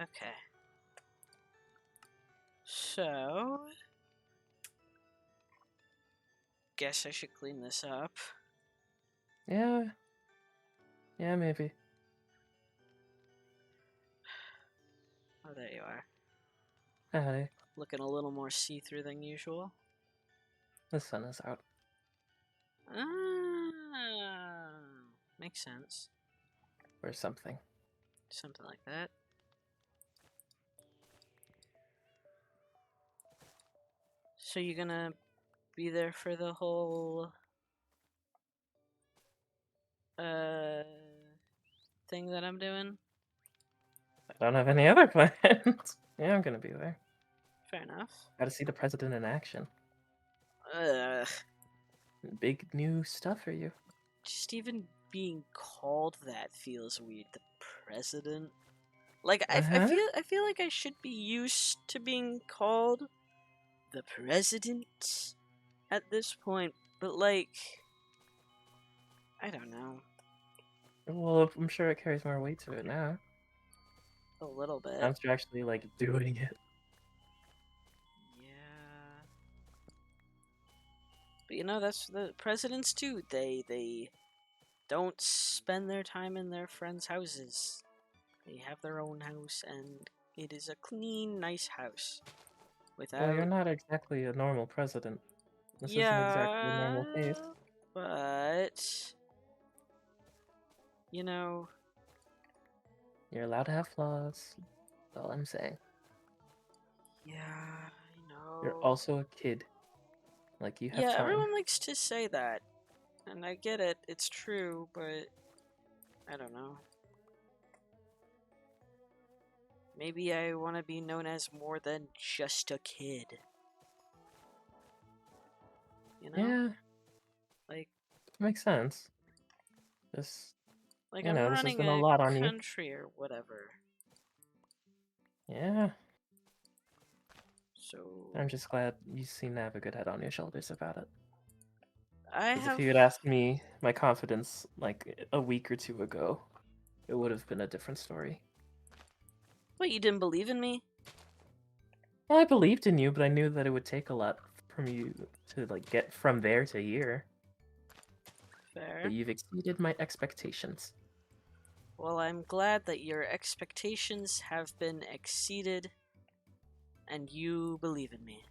Okay. So, guess I should clean this up. Yeah. Yeah, maybe. Oh, there you are. Howdy. Looking a little more see-through than usual. The sun is out. Ah, makes sense. Or something. Something like that. So you gonna be there for the whole uh thing that I'm doing? I don't have any other plans. Yeah, I'm gonna be there. Fair enough. Gotta see the president in action. Ugh. Big new stuff for you. Just even being called that feels weird. The president. Like Uh-huh. I feel like I should be used to being called the president at this point, but like I don't know. Well, I'm sure it carries more weight to it now. A little bit. Now that you're actually, like, doing it. Yeah. But you know, that's the presidents too. They don't spend their time in their friends' houses. They have their own house, and it is a clean, nice house. Well, you're Without, not exactly a normal president. This isn't exactly a yeah, normal case. but you know, You're allowed to have flaws. That's all I'm saying. yeah, I You're know. also a kid. Like, you have Yeah, time. everyone likes to say that, and I get it. It's true, but I don't know. Maybe I want to be known as more than just a kid. You know? Yeah, Like makes sense. Just, like you I'm know, this has running been a a lot on you. country or whatever. Yeah. So I'm just glad you seem to have a good head on your shoulders about it. I Because if have you had asked me my confidence like a week or two ago, it would have been a different story. What, you didn't believe in me? Well, I believed in you, but I knew that it would take a lot from you to like get from there to here. But Fair. you've exceeded my expectations. Well, I'm glad that your expectations have been exceeded and you believe in me.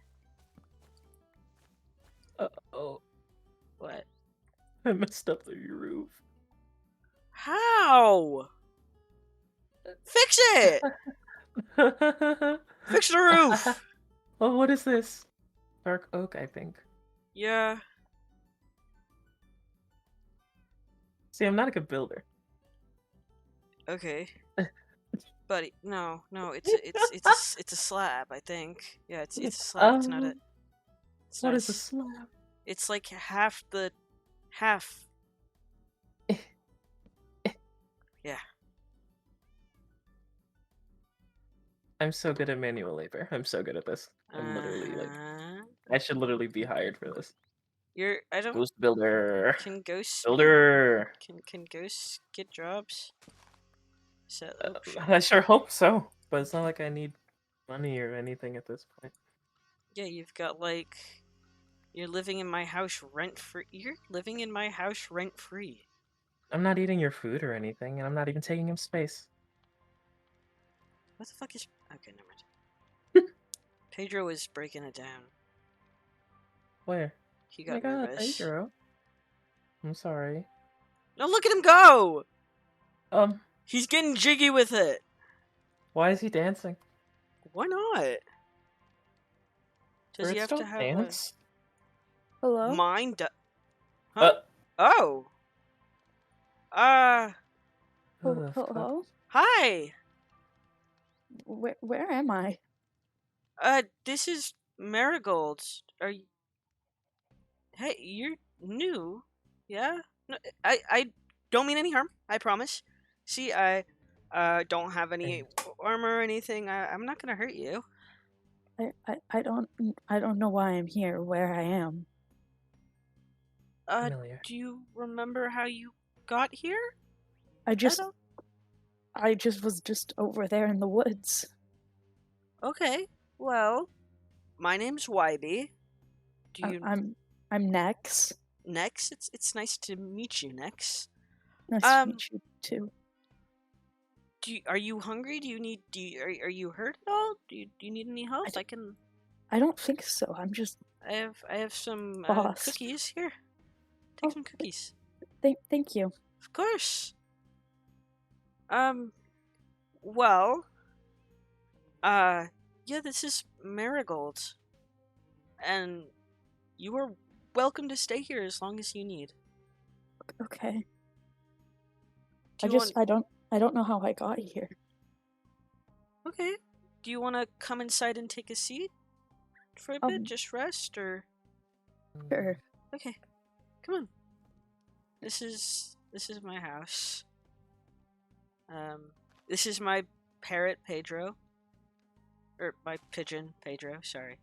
Uh-oh. What? I messed up the roof. How? Fix it! Fix the roof! Oh, what is this? Dark oak, I think. Yeah. See, I'm not a good builder. Okay. Buddy, no, it's a slab, I think. Yeah, it's a slab. It's not a. Um, It's what not a. is a slab? It's like half the half. Yeah. I'm so good at manual labor. I'm so good at this. I'm literally like, Uh-huh. I should literally be hired for this. You're. I don't. Ghost builder. Can ghosts Builder. can ghosts get jobs? So oh shit. I sure hope so, but it's not like I need money or anything at this point. Yeah, you've got like you're living in my house rent free. You're living in my house rent free. I'm not eating your food or anything, and I'm not even taking up space. What the fuck is? Okay, never mind. Pedro is breaking it down. Where? He Oh my got god, nervous. Pedro. I'm sorry. No, look at him go! Um, He's getting jiggy with it. why is he dancing? Why not? Does he Birds have to don't have a dance. Hello? mind? Uh, Huh? Oh. Uh. who the fuck? Hello? Hi. Where am I? This is Marigold. Are you? Hey, you're new. Yeah. No, I don't mean any harm. I promise. See, I don't have any armor or anything. I'm not gonna hurt you. I don't know why I'm here, where I am. Uh, Familiar. do you remember how you got here I at just all? I just was just over there in the woods. Okay. Well, my name's Wybe. Do I, you I'm I'm Nex. Nex? It's nice to meet you, Nex. Nice to Um, meet you too. are you hungry? Are you hurt at all? Do you need any I, help? d- I don't think so. I'm just I have some lost. cookies here. Take Oh, some cookies. thank you. Of course. Um, well, uh, yeah, this is Marigold, and you are welcome to stay here as long as you need. Okay. Do you want? I don't know how I got here. Okay. Do you want to come inside and take a seat for a bit? Um, Just rest, or sure. okay, come on. This is my house. This is my parrot Pedro, or my pigeon Pedro. Sorry.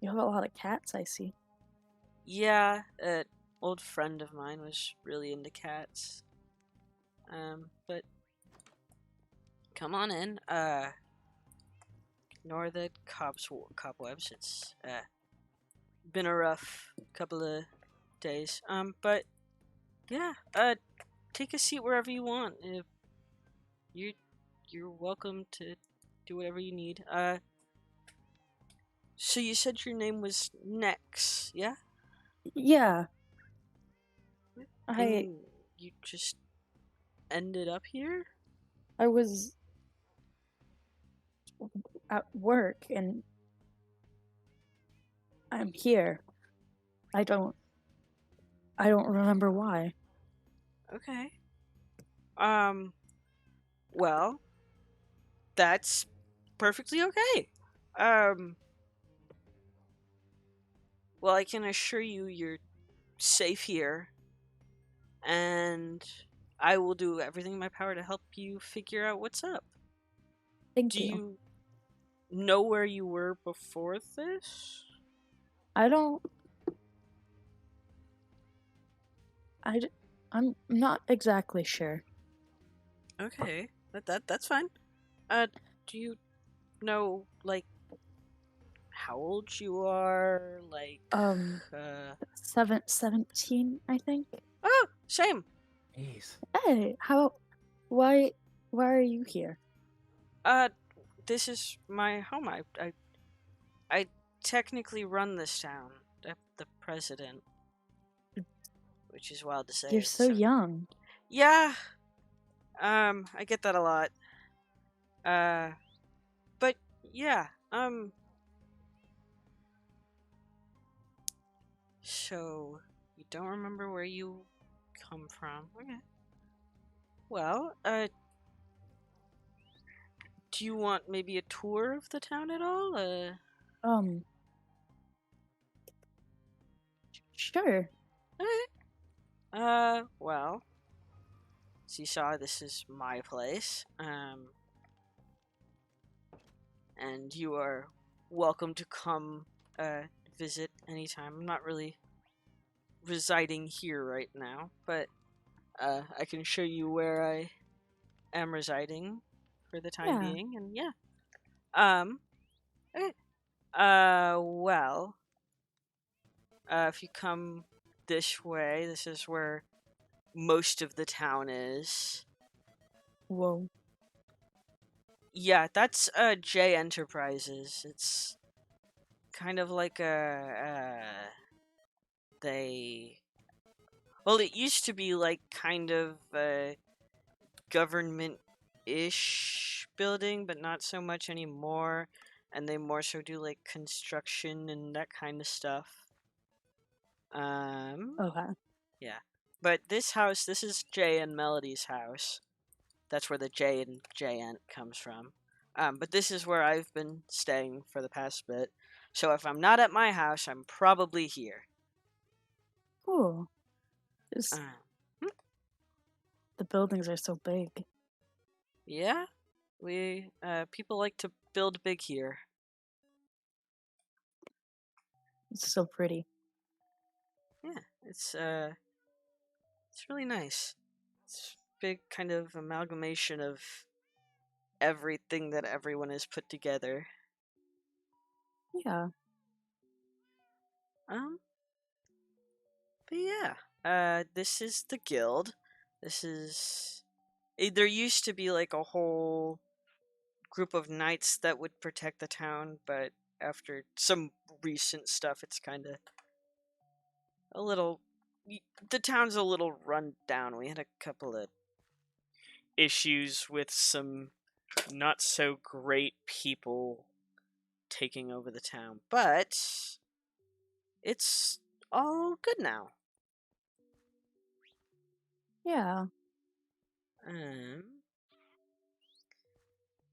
You have a lot of cats, I see. Yeah, an old friend of mine was really into cats. But come on in. Ignore the cobwebs. It's been a rough couple of days. But yeah. Take a seat wherever you want. If you're welcome to do whatever you need. So you said your name was Nex, yeah? Yeah. I And you just ended up here? I was at work and I'm here. I don't I don't remember why. Okay. Um, well, that's perfectly okay. Um, well, I can assure you you're safe here, and I will do everything in my power to help you figure out what's up. Thank Do you. you know where you were before this? I don't I d- I'm not exactly sure. Okay, that's fine. Do you know like how old you are? Like, Um uh, 17, I think. oh, same. Jeez. Hey, how why why are you here? Uh, this is my home. I technically run this town. The president, which is wild to You're say. so So young. yeah, I get that a lot. Uh, but yeah, so you don't remember where you come from? Okay. Well, do you want maybe a tour of the town at all? Um sure. Okay. Well, Seesaw, this is my place. And you are welcome to come, uh, visit anytime. I'm not really residing here right now, but, I can show you where I am residing for the time Yeah. being, and yeah. Okay. Well, if you come this way, this is where most of the town is. Whoa. Yeah, that's J Enterprises. It's kind of like they well, it used to be like kind of a government-ish building, but not so much anymore. And they more so do like construction and that kind of stuff. Okay. Yeah. But this house, this is Jay and Melody's house. That's where the J and J Ent comes from. But this is where I've been staying for the past bit. So if I'm not at my house, I'm probably here. Cool. Just Uh, the buildings are so big. yeah, we people like to build big here. It's so pretty. Yeah, it's really nice. It's big kind of amalgamation of everything that everyone has put together. Yeah. Um, but yeah, this is the guild. This is there used to be like a whole group of knights that would protect the town, but after some recent stuff, it's kind of a little. The town's a little run down. We had a couple of issues with some not so great people taking over the town, but it's all good now. Yeah. Um,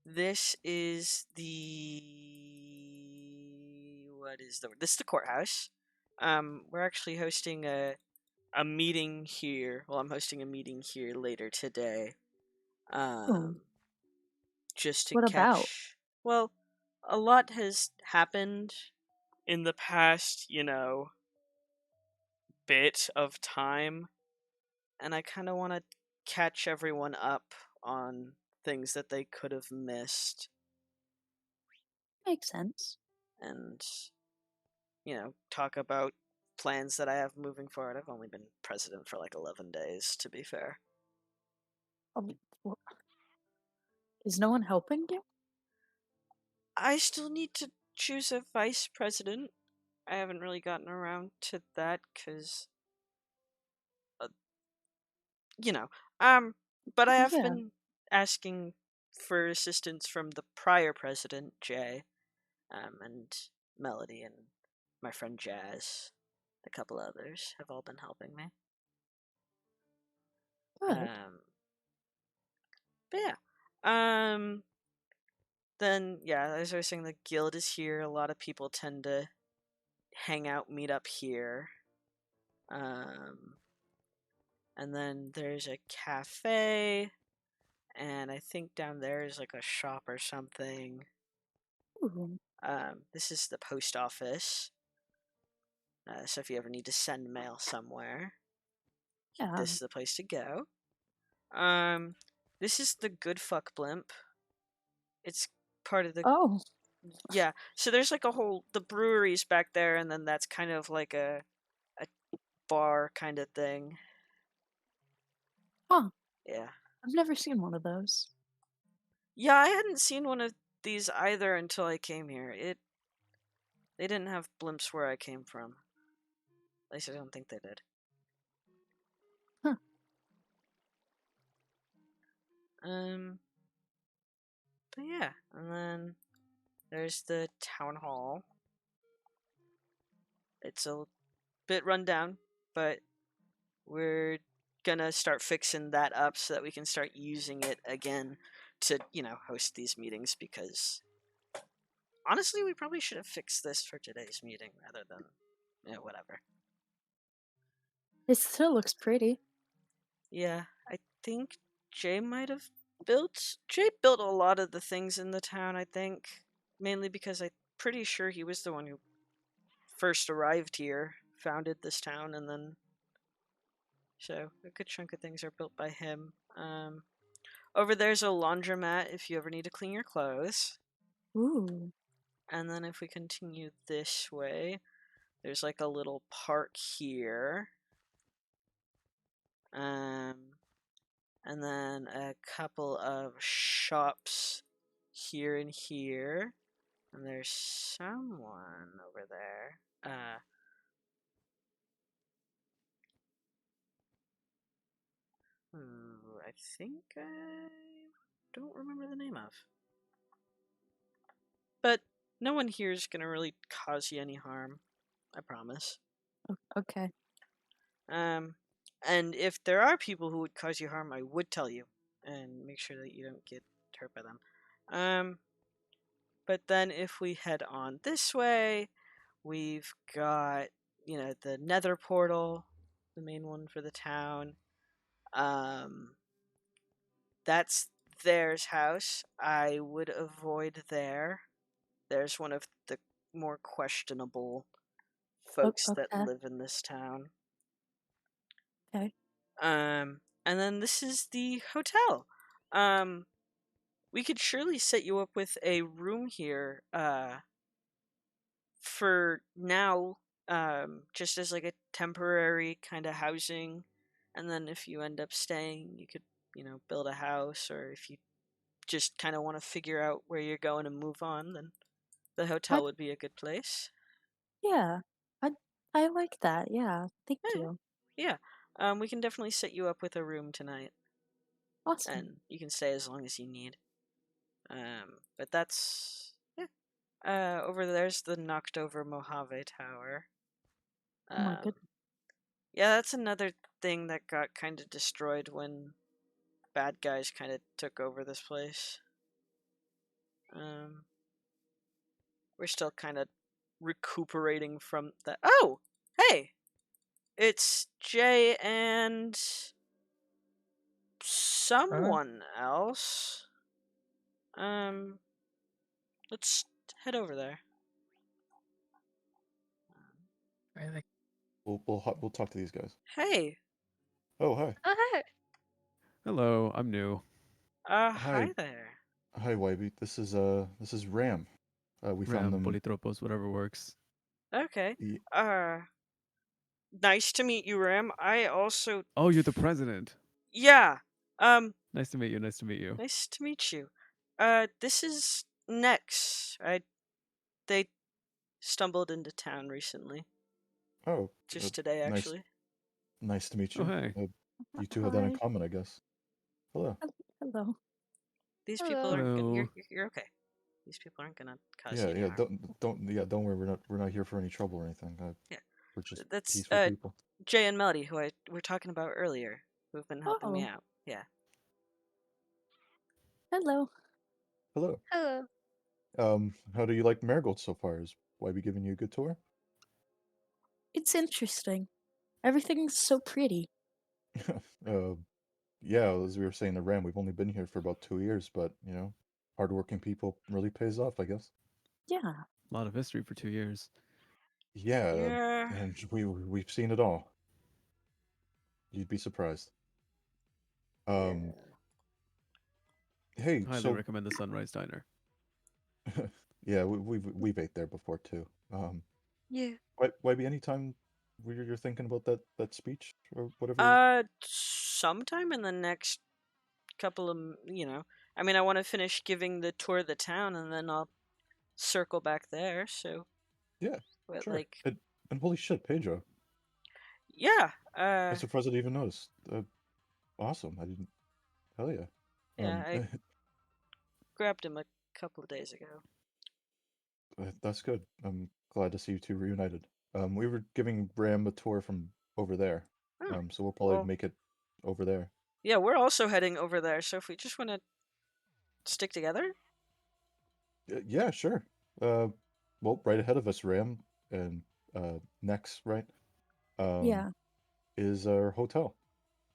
this is the this is the courthouse. We're actually hosting a meeting here. Well, I'm hosting a meeting here later today. Ooh. Just to What about? catch. Well, a lot has happened in the past, bit of time, and I kind of want to catch everyone up on things that they could have missed Makes sense. and, talk about plans that I have moving forward. I've only been president for like 11 days, to be fair. Well, is no one helping you? I still need to choose a vice president. I haven't really gotten around to that because, uh, you know, but I have Yeah. been asking for assistance from the prior president, Jay, and Melody, and my friend Jazz. A couple others have all been helping me. Good. But yeah, then yeah, as I was saying, the guild is here. A lot of people tend to hang out, meet up here. Um, and then there's a cafe, and I think down there is like a shop or something. Ooh. This is the post office. So if you ever need to send mail somewhere, Yeah. this is the place to go. Um, this is the Good Fuck Blimp. It's part of the Oh. yeah. So there's like a whole the brewery's back there, and then that's kind of like a bar kind of thing. Huh. Yeah. I've never seen one of those. Yeah, I hadn't seen one of these either until I came here. They didn't have blimps where I came from. At least I don't think they did. Huh. Um, but yeah, and then there's the town hall. It's a bit run down, but we're gonna start fixing that up so that we can start using it again to, host these meetings because honestly, we probably should have fixed this for today's meeting rather than, whatever. It still looks pretty. Yeah, I think Jay might have Jay built a lot of the things in the town, I think. Mainly because I'm pretty sure he was the one who first arrived here, founded this town, and then. So, a good chunk of things are built by him. Over there's a laundromat if you ever need to clean your clothes. Ooh. And then if we continue this way, there's like a little park here. And then a couple of shops here and here. And there's someone over there. Who I think I don't remember the name of. But no one here is gonna really cause you any harm. I promise. Okay. And if there are people who would cause you harm, I would tell you and make sure that you don't get hurt by them. But then if we head on this way, we've got, the Nether portal, the main one for the town. That's theirs house. I would avoid there. There's one of the more questionable folks that Okay. live in this town. Okay. and then this is the hotel. Um, we could surely set you up with a room here. For now, just as like a temporary kind of housing, and then if you end up staying, you could, build a house, or if you just kind of want to figure out where you're going and move on, then the I hotel would be a good place. yeah. I I like that. Yeah. Thank Yeah, you. yeah. We can definitely set you up with a room tonight, Awesome. and you can stay as long as you need. But that's yeah. Over there's the knocked over Mojave Tower. Oh my Um, goodness. yeah, that's another thing that got kind of destroyed when bad guys kind of took over this place. Um, we're still kind of recuperating from that. Oh, hey, it's Jay and Huh? someone else. Um, let's head over there. I like. We'll talk to these guys. Hey, Oh, hi. Oh, Hello, I'm new. Hi. hi there. Hi, Wybie. This is Ram. We found Ram, them. Politropos, whatever works. Okay. y- Uh, nice to meet you, Ram. I also, Oh, you're the president. yeah. Um, Nice to meet you. Nice to meet you. nice to meet you. This is Nex. They stumbled into town recently, Oh, just today nice. actually. Nice to meet Oh, you. hey. You two have that in Hi. common, I guess. Hello. Hello. These people hello. aren't gonna. Hello. You're okay. These people aren't gonna cause Yeah, you any yeah. harm. Don't worry. We're not here for any trouble or anything. Yeah, We're just that's peaceful people. Jay and Melody, who I were talking about earlier, who've been helping me Oh, out. Yeah. hello. Hello. Hello. How do you like Marigold so far? Is Wybie giving you a good tour? It's interesting. Everything's so pretty. uh, yeah. As we were saying to Ram, we've only been here for about 2 years, but hardworking people really pays off, I guess. Yeah. A lot of history for 2 years. Yeah, Yeah. and we've seen it all. You'd be surprised. Um, hey, Highly so recommend the Sunrise Diner. yeah, we've ate there before too. Yeah. Why be any time where you're thinking about that speech or whatever? Sometime in the next couple of, I mean, I want to finish giving the tour of the town, and then I'll circle back there. So, Yeah, but sure. like, And holy shit, Pedro! yeah, I'm surprised I didn't even notice. Awesome. I didn't. Hell yeah. yeah, I grabbed him a couple of days ago. That's good. I'm glad to see you two reunited. We were giving Ram a tour from over there. Oh, So we'll probably well, make it over there. yeah, we're also heading over there. So if we just want to stick together, Yeah, sure. Uh, well, right ahead of us, Ram, and next, right, um, Yeah. is our hotel.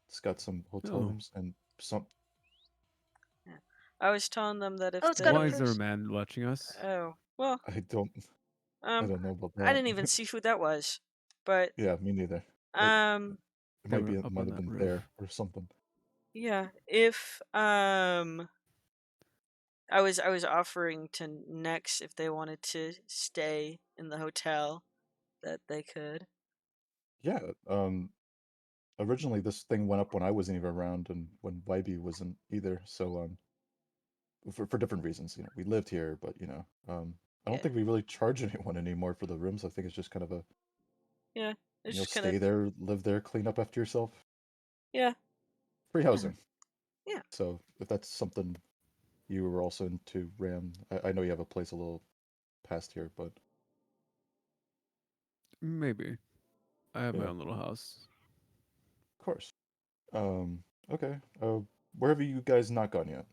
It's got some hotel Oh, rooms and some. yeah. I was telling them that Oh, if it's got a why is they, there a person. man watching us? oh, well, I don't. I um, don't know about I didn't that. even see who that was, but Yeah, me neither. It, um, it They might were be. It up might on have that been roof. there or something. yeah, if I was offering to Nex if they wanted to stay in the hotel that they could. Yeah. Originally, this thing went up when I wasn't even around, and when Wybie wasn't either. So for different reasons, we lived here, but I don't Yeah, think we really charge anyone anymore for the rooms. I think it's just kind of a yeah. It's just kind of stay there, live there, clean up after yourself. yeah, Free Yeah. housing. yeah. So if that's something you were also into, Ram, I know you have a place a little past here, but Maybe. I have my yeah, own little house. of course. Um, okay. Where have you guys not gone yet?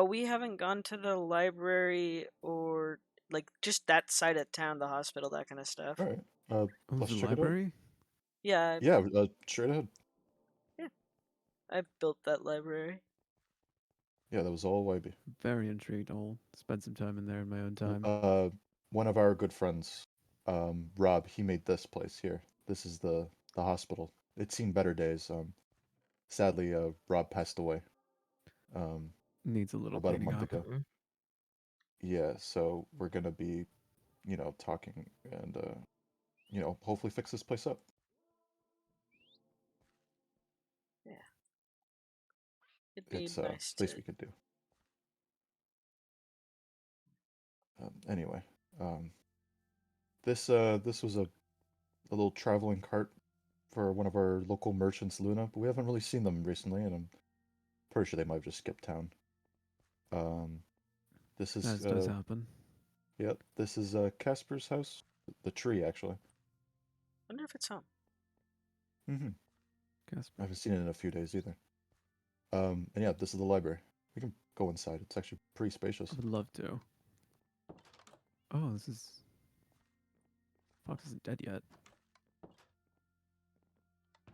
We haven't gone to the library or like just that side of town, the hospital, that kind of All stuff. right. Oh, Let's the check it out. library? Yeah, Yeah, straight ahead. yeah. I built that library. Yeah, that was all Wybie. Very intrigued. I'll spend some time in there in my own time. One of our good friends, Rob, he made this place here. This is the hospital. It's seen better days. sadly, Rob passed away. Um, Needs a little about a cleaning month up. ago. Yeah, so we're gonna be, talking and hopefully fix this place up. Yeah. It'd be It's nice least to. we could do. Anyway, this was a little traveling cart for one of our local merchants, Luna, but we haven't really seen them recently, and I'm pretty sure they might have just skipped town. Um, this is As does happen. yep, this is Casper's house, the tree actually. Wonder if it's home. I Casper. haven't seen it in a few days either. And yeah, this is the library. We can go inside. It's actually pretty spacious. I would love to. Oh, this is. Fox isn't dead yet.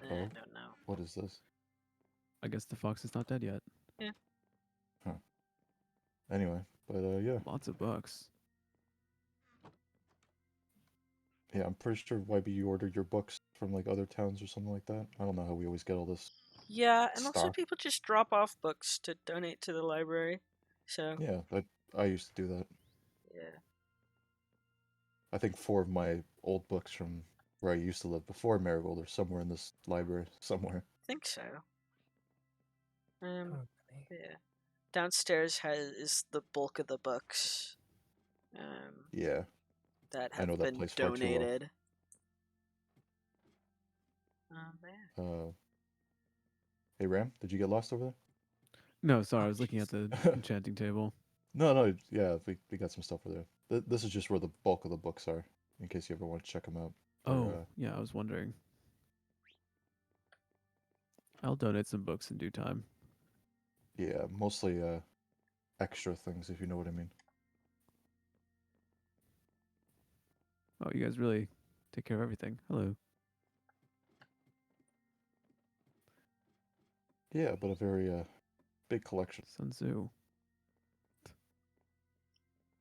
I Oh, don't know. what is this? I guess the fox is not dead yet. Yeah. Huh. Anyway, but yeah. Lots of books. Yeah, I'm pretty sure YB you ordered your books from like other towns or something like that. I don't know how we always get all this Yeah, and also stock. people just drop off books to donate to the library. So Yeah, I used to do that. yeah. I think 4 of my old books from where I used to live before Marigold are somewhere in this library somewhere. I think so. Okay. Yeah. Downstairs is the bulk of the books. Yeah, That I have know that been place far too well. donated. Yeah. Hey Ram, did you get lost over No, sorry, Oh, I was looking at the there? enchanting table. No, yeah, we got some stuff over there. This is just where the bulk of the books are, in case you ever want to check them out. Oh, yeah, I was wondering. I'll donate some books in due time. Yeah, mostly extra things, if you know what I mean. Oh, you guys really take care of everything. Hello. Yeah, but a very big collection. Sun Tzu.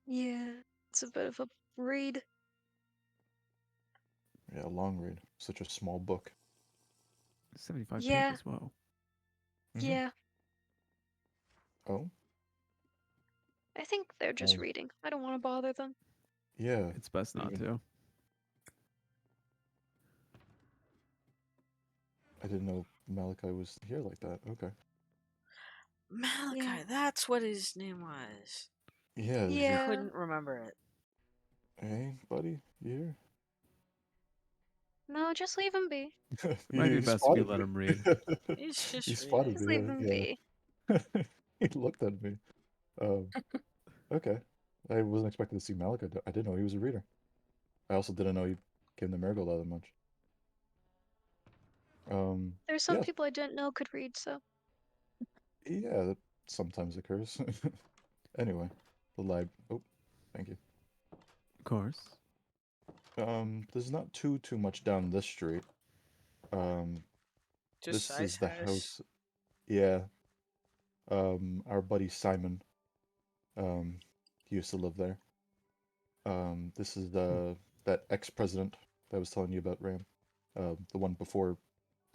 Yeah, it's a bit of a read. Yeah, a long read. Such a small book. 75 Yeah, pages. Whoa. yeah. Oh, I think they're just well, reading. I don't want to bother them. yeah. It's best not Even to. I didn't know Malachi was here like that. Okay. Malachi, Yeah. that's what his name was. Yeah. Is Yeah. Couldn't remember it. Hey, buddy, you No, just leave him be. here? It might be He best if you spotted let me. him read. He's just He reading. spotted Just me. leave him Yeah. be. He looked at me. Um, okay. I wasn't expecting to see Malachi. I didn't know he was a reader. I also didn't know he came to Marigold all that much. There's some Yeah, people I didn't know could read, so. yeah, that sometimes occurs. Anyway, the lib. Oh, thank you. Of course. There's not too much down this street. Just This is size the house. house. Yeah. Our buddy Simon. He used to live there. This is that ex-president that I was telling you about, Ram. The one before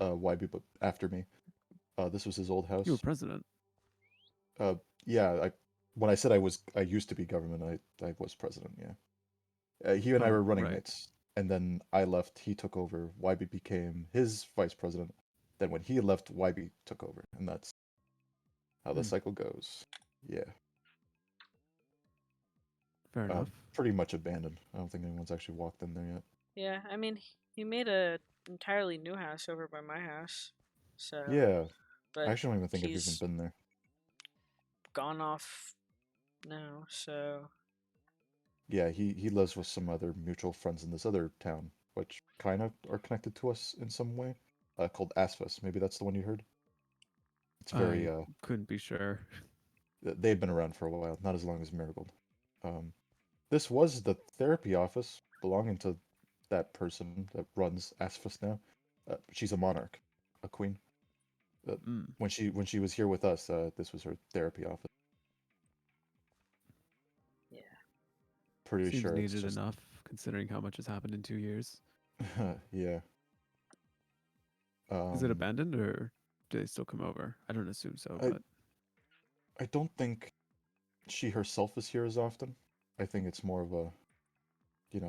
YB, but after me. This was his old You were house. president. Yeah, when I said I used to be government, I was president, yeah. He and I Oh, were running right. mates, and then I left, he took over, YB became his vice president. Then when he left, YB took over, and that's how the Hmm. cycle goes. Yeah. Fair enough. Pretty much abandoned. I don't think anyone's actually walked in there yet. Yeah, I mean, he made a entirely new house over by my house. So, Yeah, I but actually don't even think I've even he's been there. gone off now. So, Yeah, he lives with some other mutual friends in this other town, which kind of are connected to us in some way, called Asfus. Maybe that's the one you heard? It's very, I couldn't be sure. they've been around for a while, not as long as Marigold. Um, this was the therapy office belonging to that person that runs Asfus now. She's a monarch, a queen. Mm. When she was here with us, this was her therapy office. yeah. Pretty Seems sure it's needed just enough, considering how much has happened in 2 years. yeah. Is it Um, abandoned or? do they still come over? I don't assume so, I- but I don't think she herself is here as often. I think it's more of a,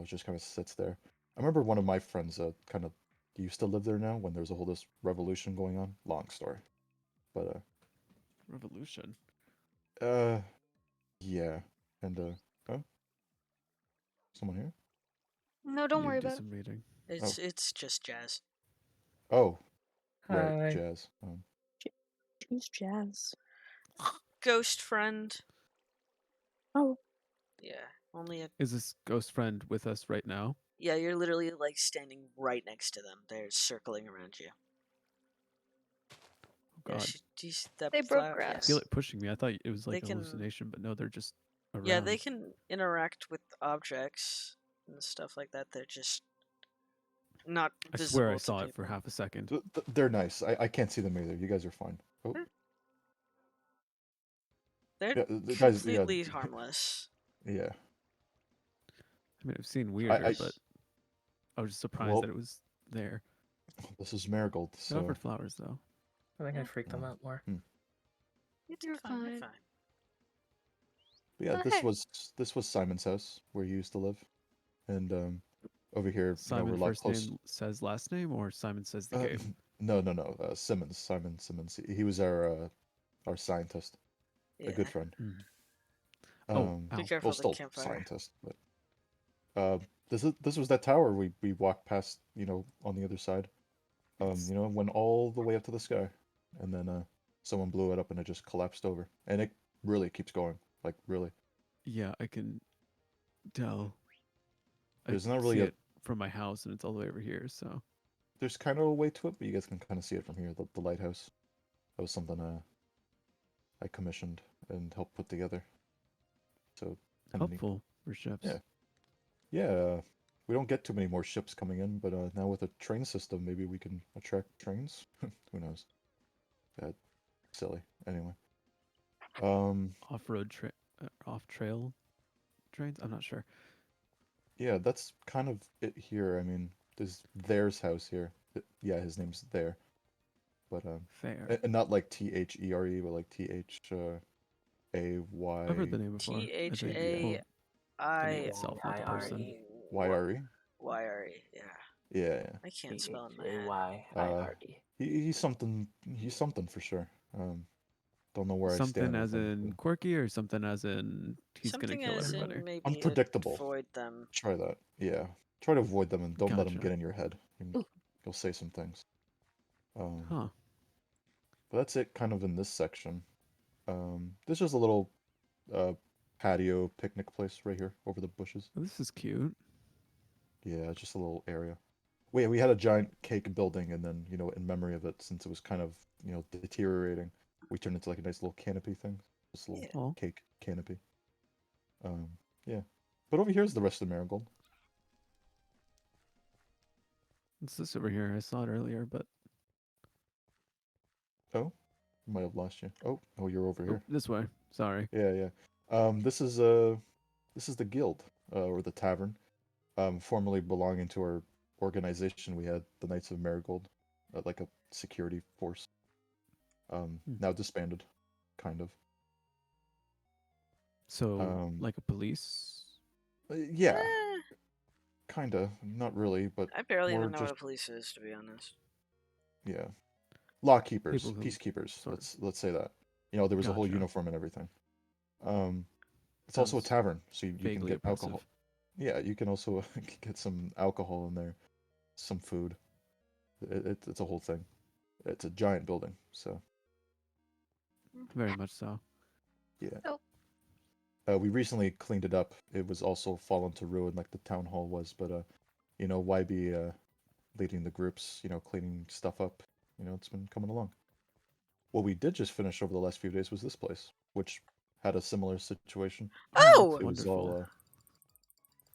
just kind of sits there. I remember one of my friends kind of used to live there now when there's a whole this revolution going on. Long story, but revolution. yeah, and oh, someone here? No, don't You worry did about it. some reading. It's just jazz. Oh, right, Hi. Jazz. Who's Jazz? Ghost friend. Oh, Yeah, only a Is this ghost friend with us right now? yeah. You're literally like standing right next to them. They're circling around you. Oh Yeah, God, that They broke flower. I grass. feel it pushing me. I thought it was They like a can- hallucination, but no, they're just around. Yeah, they can interact with objects and stuff like that. They're just not I visible swear I to saw it for people. half a second. They're nice. I can't see them either. You guys are fine. Oh, They're yeah, the guys. Yeah, completely harmless. yeah. I mean, I've seen weirder, I but I was just surprised well, that it was there. this is Marigold, They so offered flowers though. I think I Yeah. freaked them out more. It's You're fine. You're fine. fine. But yeah, Oh, this hey. was Simon's house where he used to live, and over here, Simon we're a lot first close. name says last name, or Simon says the Uh, game. no. Simmons, Simon Simmons. He was our scientist, a Yeah. good friend. Mm. Oh, Be ow. careful Well, of the still campfire. scientist, but this was that tower we walked past, on the other side. Went all the way up to the sky, and then someone blew it up and it just collapsed over, and it really keeps going, like really. Yeah, I can tell. I There's not see really a it from my house, and it's all the way over here. So there's kind of a way to it, but you guys can kind of see it from here. The lighthouse. That was something I commissioned and helped put together. So kind of neat. helpful for ships. Yeah. Yeah. We don't get too many more ships coming in, but now with a train system, maybe we can attract trains. Who knows? That silly. Anyway. Off-road off-trail trains. I'm not sure. Yeah, that's kind of it here. I mean, there's theirs house here. Yeah, his name's there, but Fair. and not like THERE, but like THAY. I've heard the name before. I think. THAI Well, the name itself, not the person. YRE. YRE. Yeah. Yeah, I can't spell in my head. he's something for sure. Don't know where I Something stand as with him. in quirky, or something as in he's gonna Something kill as everybody. in maybe Unpredictable. avoid them. Try that. Yeah, try to avoid them and don't let them Gotcha. get in your head. You'll say some things. Huh. But that's it, kind of in this section. There's just a little patio picnic place right here over the bushes. Well, this is cute. Yeah, just a little area. We had a giant cake building, and then in memory of it, since it was kind of deteriorating, we turned it into like a nice little canopy thing. This little Aw. cake canopy. Yeah. But over here's the rest of Marigold. What's this over here? I saw it earlier, but Oh, might have lost you. Oh, you're over oh, here. this way. Sorry. Yeah. This is the guild or the tavern, formerly belonging to our organization. We had the Knights of Marigold, like a security force. Now disbanded, kind of. So, like a police? Yeah, Eh, kinda. Not really, but I barely more even know what just a police is, to be honest. yeah. Law keepers, People who peacekeepers. sort of- Let's say that. There was a whole Gotcha. uniform and everything. It's also a Sounds tavern, so you can vaguely get oppressive. alcohol. Yeah, you can also get some alcohol in there, some food. It's a whole thing. It's a giant building, so Very much so. yeah. Oh. We recently cleaned it up. It was also fallen to ruin like the town hall was, but YB leading the groups, cleaning stuff up. It's been coming along. What we did just finish over the last few days was this place, which had a similar situation. Oh! that's It was wonderful. all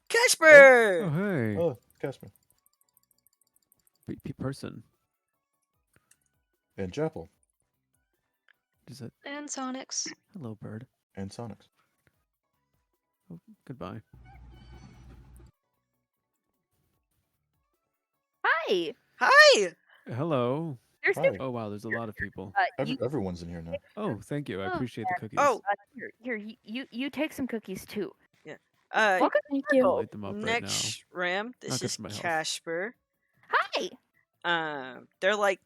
Casper! Oh, hey. oh, Casper Person. and Chapel Is it? And Sonics. Hello, bird. and Sonics. Oh, goodbye. hi. Hi! Hello. There's Hi. new. Oh wow, there's a lot of people. Everyone's in here now. Oh, thank you. I Oh. appreciate the cookies. Oh, Here, you take some cookies too. uh, Welcome. Thank I'll you. light them up right now. next Ram, Not this good is for my health. Casper. Hi. They're like,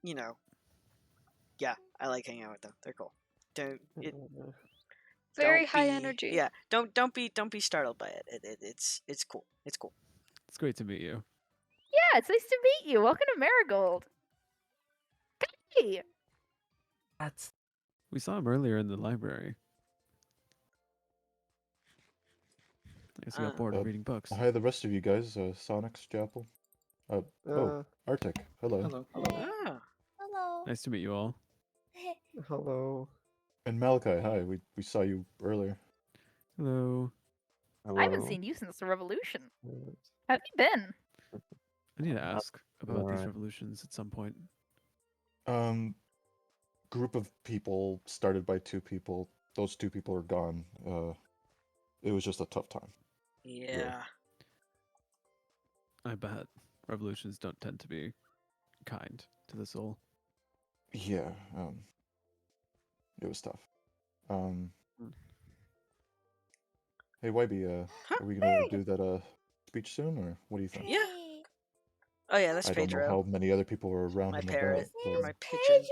yeah, I like hanging out with them. They're cool. Very Don't high be- energy. Yeah, don't be startled by it. It's cool. It's cool. It's great to meet you. Yeah, it's nice to meet you. Welcome to Marigold. Hey. That's We saw him earlier in the library. I guess he got bored of reading books. Hi, the rest of you guys. Sonics, Japple. Oh, Arctic. Hello. Hello. Ah, Hello. Nice to meet you all. Hello. And Malachi. Hi. We saw you earlier. Hello. I haven't seen you since the revolution. How have you been? I need to ask about these alright. revolutions at some point. Group of people started by 2 people. Those 2 people are gone. It was just a tough time. yeah. I bet revolutions don't tend to be kind to the soul. Yeah. It was tough. Hey, YB. Are we gonna do that speech soon, or what do you think? Yeah. Hey, Oh yeah, that's I don't know Pedro. how many other people were around My and parrot. about. Or but- my pigeon.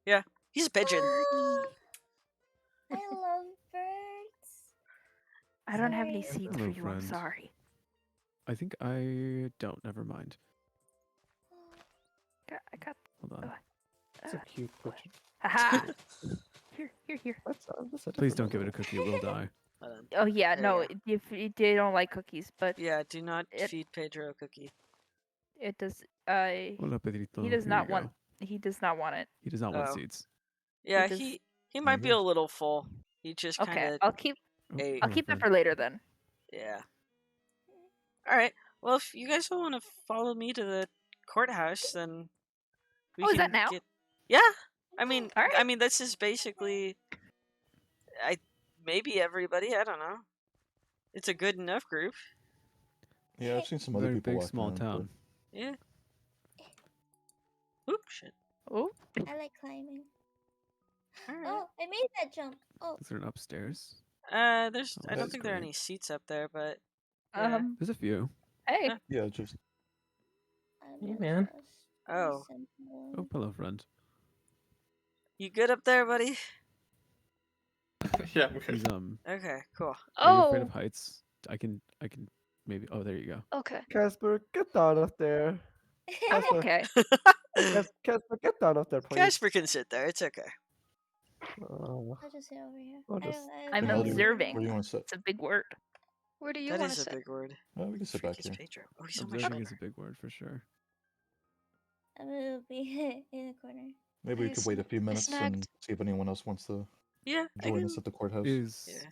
Pedro. He's a pigeon. I love birds. I don't have any Sorry. seeds Hello, for you. I'm friend. sorry. I think I don't. Never mind. I got. Hold on. It's a cute pigeon. Haha. Here. That's a Please different don't give it a one. cookie. It will die. Hold on. Oh yeah, There no. you If they don't like cookies, but Yeah, do not It- feed Pedro a cookie. it does. Hola, Pedrito. He does Here not you want. go. He does not want it. He does not want Oh. seeds. Yeah, does- he might be you a go. little full. He just kind Okay, of I'll keep. Oh, Hey. I'll hello, keep that friend. for later then. yeah. All right. Well, if you guys want to follow me to the courthouse, then we Oh, can is that now? get. Yeah. I mean, All right. this is basically. Maybe everybody. I don't know. It's a good enough group. Yeah, I've seen some other Very people big, walking small around, town. Yeah. Oop, shit. Oh, I like climbing. All right. Oh, I made that jump. Oh, Is there an upstairs? There's. Oh, I don't that's think there are great. any seats up there, but. Yeah. There's a few. hey. Huh. Yeah, just I'm Hey, a man. just Oh. simple- Oh, hello, friend. You good up there, buddy? Yeah, I'm good. He's Okay. Cool. Are you afraid Oh. of heights? I can maybe. Oh, there you go. Okay. Casper, get down of there. I'm Casper, okay. Casper, get down of there, please. Casper can sit there. It's okay. Oh, I'll just sit over here. I'll I don't- just- I I'm don't Melody, know. observing. where do you want to sit? It's a big word. Where do you That want is to a sit? big word. We can sit Freak back is here. Pedro. Oh, he's on my Observing shoulder. is a big word for sure. I'm gonna be in the corner. Maybe we I could wait a few minutes and snagged. see if anyone else wants to Yeah, I join can. us at the courthouse. Is Yeah.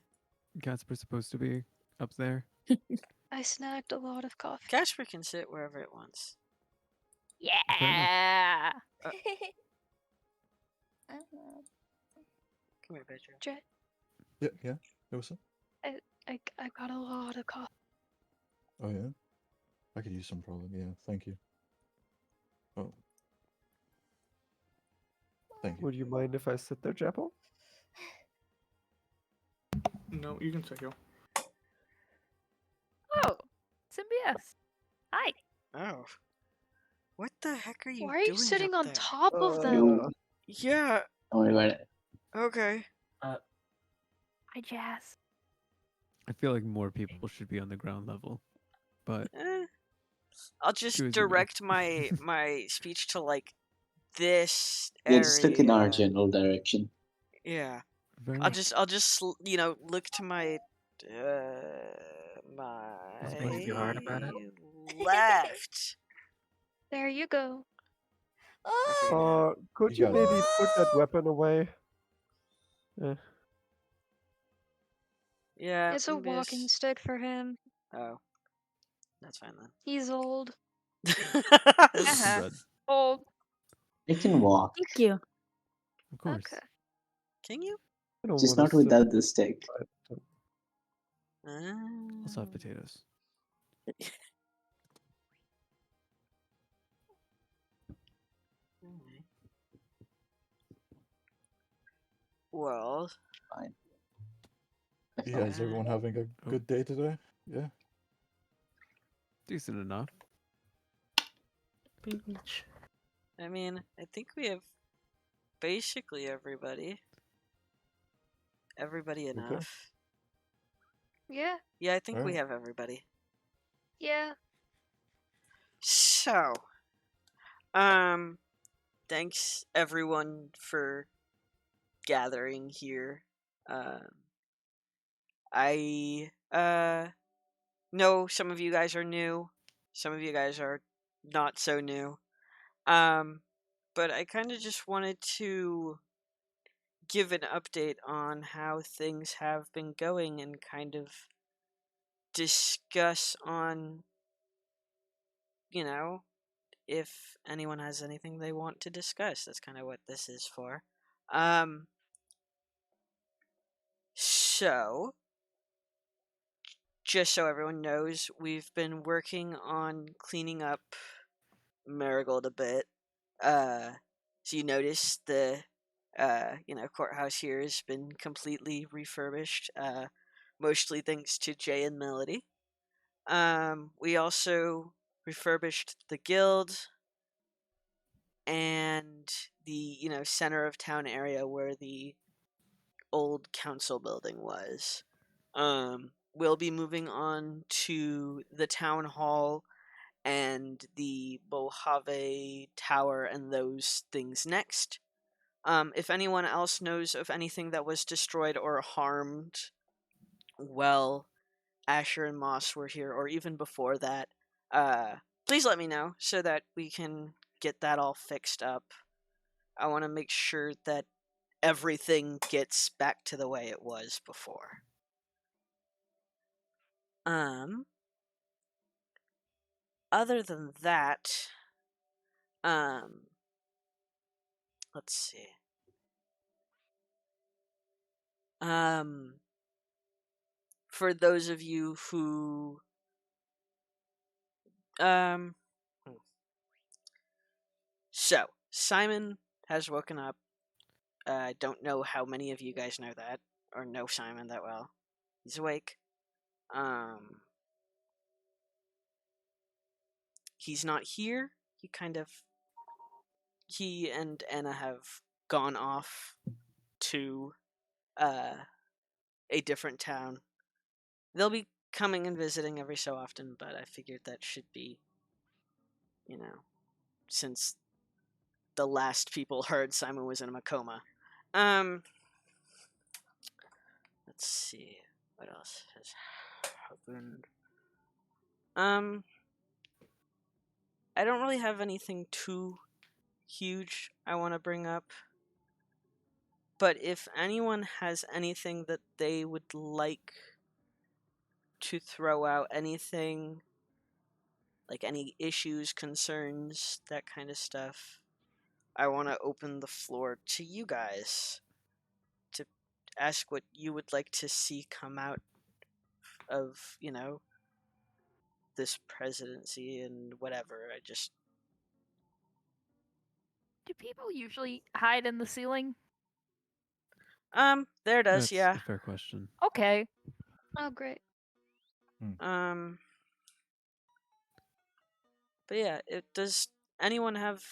Casper supposed to be up there? I snagged a lot of coffee. Casper can sit wherever it wants. Yeah. Uh. I don't know. Come here, Pedro. Jay, Yeah. It was it. I got a lot of coffee. Oh yeah. I could use some probably. Yeah. Thank you. Oh. Thank you. would you mind if I sit there, Japple? No, you can take it. Oh, Symbios. Hi. Oh. What the heck are you Why are you doing sitting up on there? top of them? Yeah. Don't worry about it. Okay. Hi, Jazz. I feel like more people should be on the ground level, but I'll just Do as you will. direct my speech to like this Yeah, area. just look in our general direction. Yeah. very I'll just look to my Supposed to be hard about it? left. There you go. Oh, Could You you got it. maybe put that weapon away? Yeah. It's a maybe walking it's- stick for him. Oh. That's fine He's old. then. Uh-huh. Bread. Old. It can walk, Thank you. Of course. Okay. Can you? I don't just wanna not without the sit stick. beside him. Also have potatoes. Well, Fine. Yeah, is everyone having a Oh. good day today? Yeah. Decent enough. Beach. I mean, I think we have basically everybody. Everybody enough. Yeah. Yeah, I think we Alright. have everybody. Yeah. So, thanks everyone for gathering here. I know some of you guys are new, some of you guys are not so new. But I kind of just wanted to give an update on how things have been going and kind of discuss on, you know, if anyone has anything they want to discuss. That's kind of what this is for. So, just so everyone knows, we've been working on cleaning up Marigold a bit. So you notice the courthouse here has been completely refurbished, mostly thanks to Jay and Melody. We also refurbished the guild and the center of town area where the old council building was. We'll be moving on to the town hall and the Mojave Tower and those things next. If anyone else knows of anything that was destroyed or harmed, well, Asher and Moss were here, or even before that, please let me know so that we can get that all fixed up. I want to make sure that everything gets back to the way it was before. Other than that, let's see. For those of you who, so Simon has woken up. I don't know how many of you guys know that or know Simon that well. He's awake. He's not here. He and Anna have gone off to a different town. They'll be coming and visiting every so often, but I figured that should be, since the last people heard Simon was in a coma. Let's see what else has happened. I don't really have anything too huge I want to bring up. But if anyone has anything that they would like to throw out, anything like any issues, concerns, that kind of stuff, I want to open the floor to you guys to ask what you would like to see come out of, this presidency and whatever. Do people usually hide in the ceiling? There it does, That's yeah. a fair question. Okay. Oh, great. But yeah, does anyone have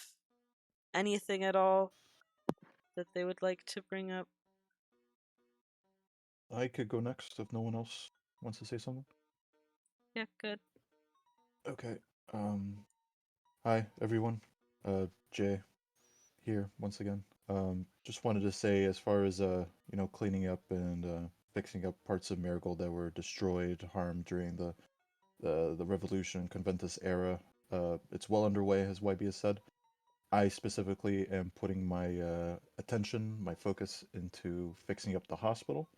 anything at all that they would like to bring up? I could go next if no one else wants to say something. Yeah, good. Okay. Hi everyone. Jay here once again. Just wanted to say, as far as cleaning up and fixing up parts of Marigold that were destroyed, harmed during the Revolution Conventus era, it's well underway, as YB has said. I specifically am putting my attention, my focus into fixing up the hospital.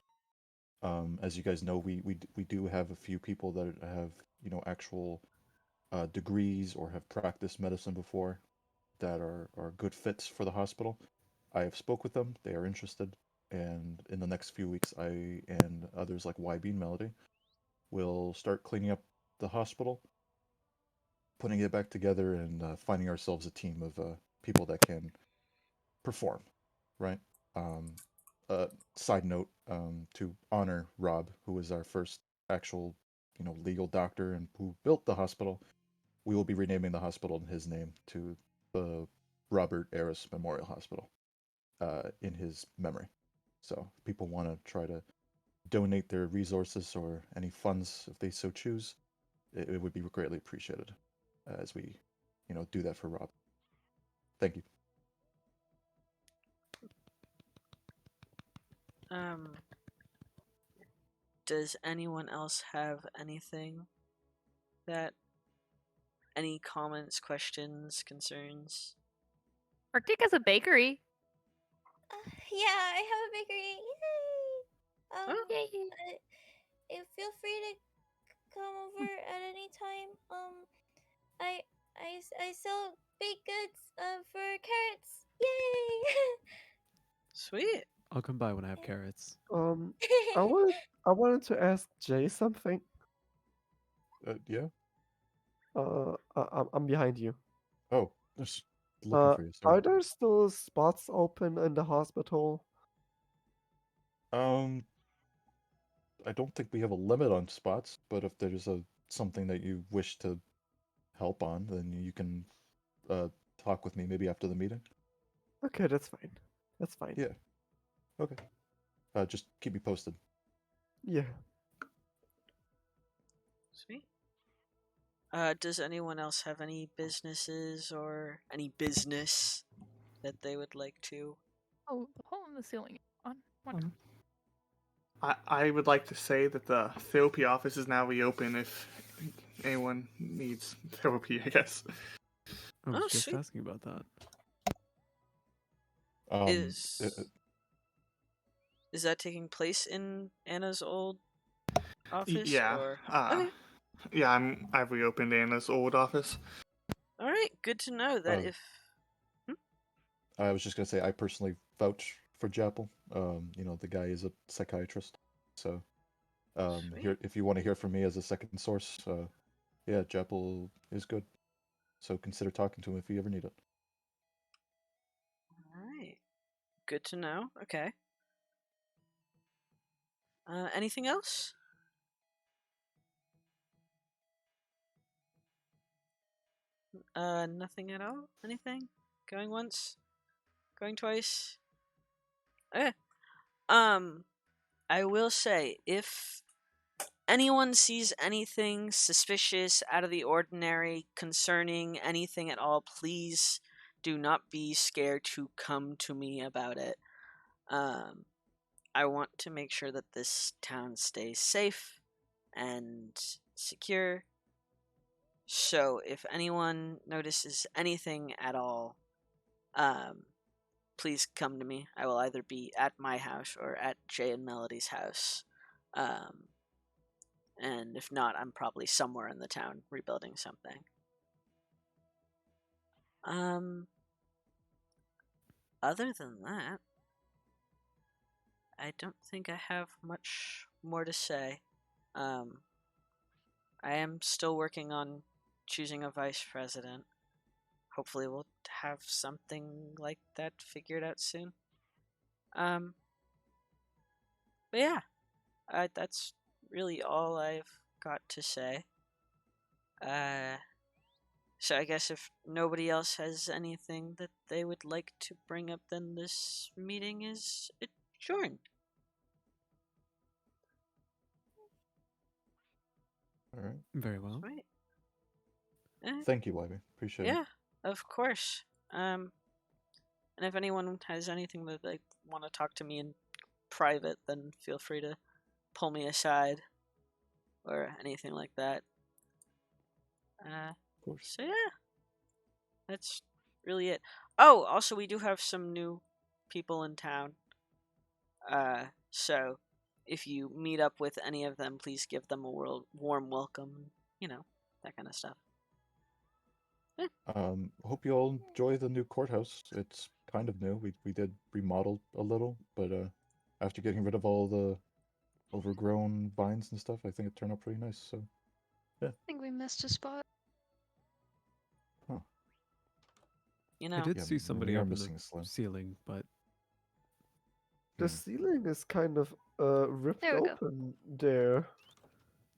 As you guys know, we do have a few people that have actual degrees or have practiced medicine before that are good fits for the hospital. I have spoke with them; they are interested, and in the next few weeks, I and others like YB and Melody will start cleaning up the hospital, putting it back together, and finding ourselves a team of people that can perform. Right. side note, to honor Rob, who was our first actual, legal doctor and who built the hospital, we will be renaming the hospital in his name to the Robert Aris Memorial Hospital, in his memory. So if people want to try to donate their resources or any funds if they so choose, it would be greatly appreciated as we, do that for Rob. Thank you. Does anyone else have anything any comments, questions, concerns? Arctic has a bakery. Yeah, I have a bakery. Yay! Oh. Feel free to come over at any time. I sell baked goods for carrots. Yay! Sweet. I'll come by when I have carrots. I wanted to ask Jay something. Yeah. I'm behind you. Oh, just looking for you. Sorry. Are there still spots open in the hospital? I don't think we have a limit on spots, but if there's something that you wish to help on, then you can talk with me maybe after the meeting. Okay, that's fine. That's fine. Yeah. Okay. Just keep me posted. Yeah. Sweet. Does anyone else have any businesses or any business that they would like to? Oh, the hole in the ceiling. On. I would like to say that the therapy office is now reopened if anyone needs therapy, I guess. I was Oh, just sweet. asking about that. Is that taking place in Anna's old office? Yeah. Or? Okay. Yeah, I've reopened Anna's old office. All right, good to know that if. I was just gonna say I personally vouch for Jappel. The guy is a psychiatrist, so here if you want to hear from me as a second source, yeah, Jappel is good. So consider talking to him if you ever need it. All right, good to know. Okay. Anything else? Nothing at all? Anything? Going once? Going twice? Okay. I will say, if anyone sees anything suspicious, out of the ordinary, concerning anything at all, please do not be scared to come to me about it. I want to make sure that this town stays safe and secure. So if anyone notices anything at all, please come to me. I will either be at my house or at Jay and Melody's house. And if not, I'm probably somewhere in the town rebuilding something. Other than that, I don't think I have much more to say. I am still working on choosing a vice president. Hopefully we'll have something like that figured out soon. But yeah, that's really all I've got to say. So I guess if nobody else has anything that they would like to bring up, then this meeting is adjourned. All right. Very well. Right. Thank you, Ivy. Appreciate it. Yeah, of course. And if anyone has anything that they want to talk to me in private, then feel free to pull me aside or anything like that. Of course. So yeah, that's really it. Oh, also we do have some new people in town. So if you meet up with any of them, please give them a warm welcome. That kind of stuff. Hope you all enjoy the new courthouse. It's kind of new. We did remodel a little, but after getting rid of all the overgrown vines and stuff, I think it turned out pretty nice. So yeah. I think we missed a spot. Huh. I did see somebody we are up in missing the a slab. ceiling, but The ceiling is kind of ripped There we go. open there.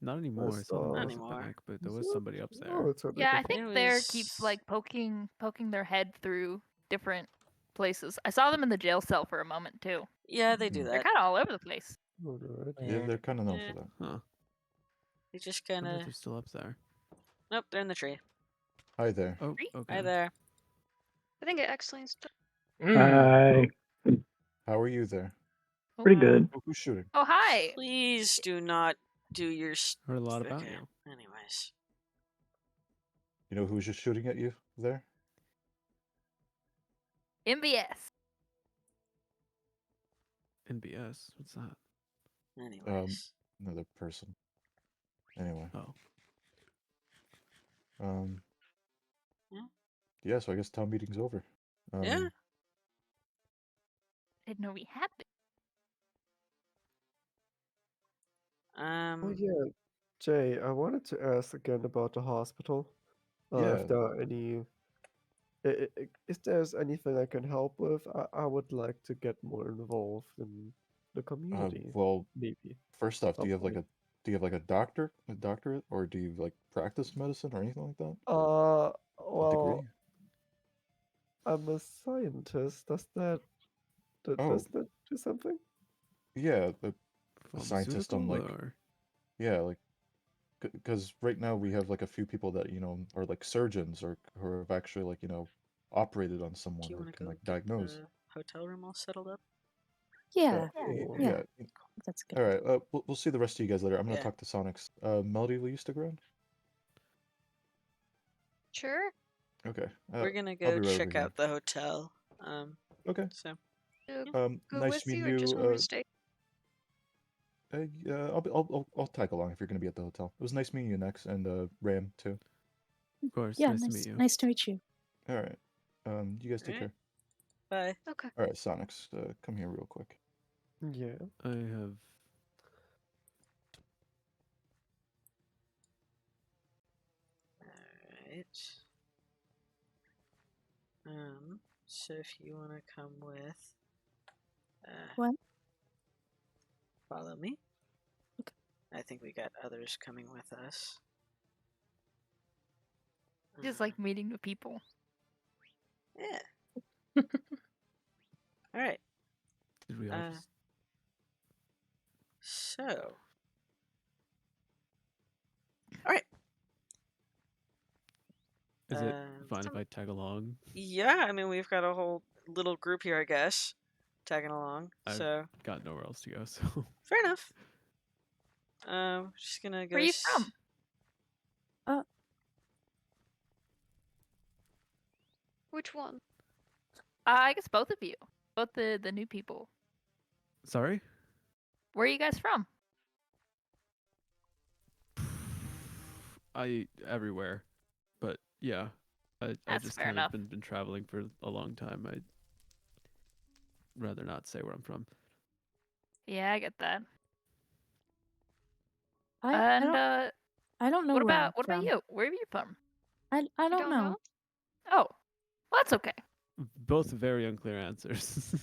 Not anymore. I saw saw- them Not a while anymore. back, but there Is was it? somebody up there. Oh, it's a Yeah, I different- think It there was- keeps like poking their head through different places. I saw them in the jail cell for a moment too. Yeah, they do They're that. kind of all over the place. Alright. Yeah, they're kind of known Yeah. for that. Huh. They just I kind wonder of. if they're still up there. Nope, they're in the tree. Hi there. Oh, Tree? okay. Hi there. I think it explains. Mm. How are you there? Pretty good. Oh, who's shooting? Oh, hi. Please do not do your. Heard a lot about Okay. you. Anyways, You know who's just shooting at you there? MBS. NBS. What's that? anyways. Another person. Anyway. Oh. Yeah. Yeah, so I guess town meeting's over. Yeah. Didn't know we had this. Oh yeah, Jay, I wanted to ask again about the hospital. Yeah. If there are any, if there's anything I can help with, I would like to get more involved in the community. Well, Maybe. first off, do you have Hopefully. a doctorate, or do you like practice medicine or anything like that? Well, Degree? I'm a scientist. Does that Oh. do something? Yeah, a scientist on like Pharmaceutical or- yeah, like because right now we have like a few people that are like surgeons or who have actually like operated on someone Do you or want to can go like get diagnose. the hotel room all settled up? Yeah. Oh. That's good. All right. We'll see the rest of you guys later. I'm gonna Yeah. talk to Sonics. Melody, will you stick around? Sure. Okay. We're gonna I'll go be right over check here. out the hotel. Okay. So Go Nice with to meet you, or just want me you. to stay? Yeah, I'll tag along if you're gonna be at the hotel. It was nice meeting you, Nex, and Ram too. Of course. Yeah, nice to meet you. nice to meet you. All right. You guys take Alright. care. bye. Okay. All right, Sonics, come here real quick. Yeah. I have. Alright. So if you want to come with, What? follow me. Okay. I think we got others coming with us. Just like meeting the people. Yeah. All right. Did we all just... So. All right. Is it Um, fine if I tag along? Yeah, I mean we've got a whole little group here, I guess, tagging along. I've So got nowhere else to go, so. fair enough. Just gonna go. Where are you from? Which one? I guess both of you. Both the new people. Sorry? Where are you guys from? Everywhere. But yeah. I That's just fair kind enough. of been traveling for a long time. I'd rather not say where I'm from. Yeah, I get that. I And I don't know what where I'm about from. you? Where are you from? I You don't know. Oh, well, that's okay. Both very unclear answers.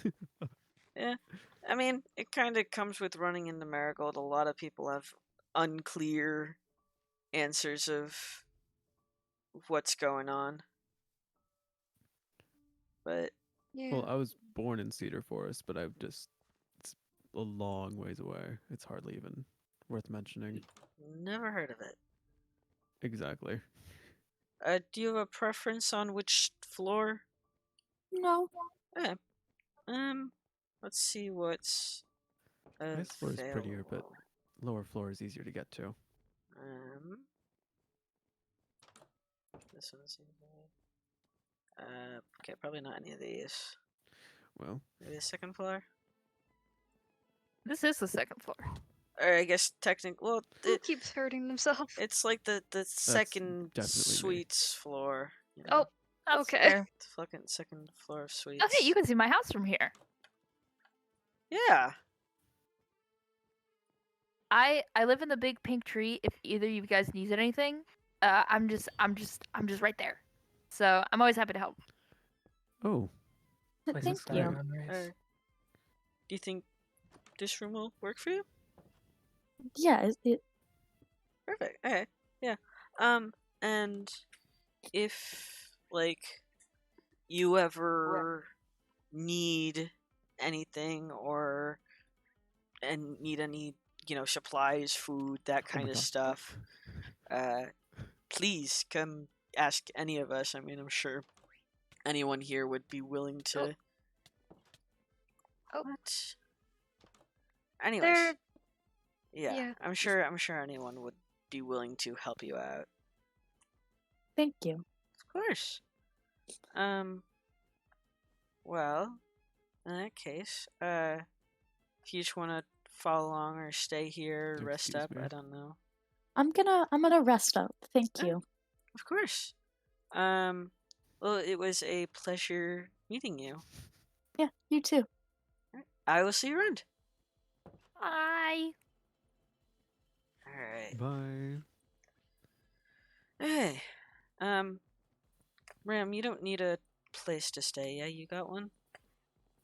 Yeah, I mean it kind of comes with running into Marigold. A lot of people have unclear answers of what's going on. But Yeah. Well, I was born in Cedar Forest, but it's a long ways away. It's hardly even worth mentioning. never heard of it. Exactly. Do you have a preference on which floor? No. Okay. Let's see what's Highest floor is prettier, but available. lower floor is easier to get to. This one seems okay, probably not any of these. Well, Maybe the second floor? This is the second floor. Or I guess well, Who keeps hurting themselves? it's like the second definitely me. suites floor. Oh, That's okay. fair. The fucking second floor of suites. Oh, hey, you can see my house from here. Yeah. I live in the big pink tree. If either of you guys needs anything, I'm just right there. So I'm always happy to help. oh, Thank Place you. on race. Do you think this room will work for you? Yeah, Perfect. Okay. Yeah. And if like you ever need anything or and need any, supplies, food, that Oh my kind of god. stuff, please come ask any of us. I mean, I'm sure anyone here would be willing to. Oh. What? Anyways, There. yeah, Yeah. I'm sure anyone would be willing to help you out. thank you. Of course. Well, in that case, if you just want to follow along or stay here, rest Excuse up, me. I don't know. I'm gonna rest up. Thank Yeah. you. Of course. Well, it was a pleasure meeting you. Yeah, you too. I will see you around. Bye. All right. Bye. Hey, Ram, you don't need a place to stay. Yeah, you got one.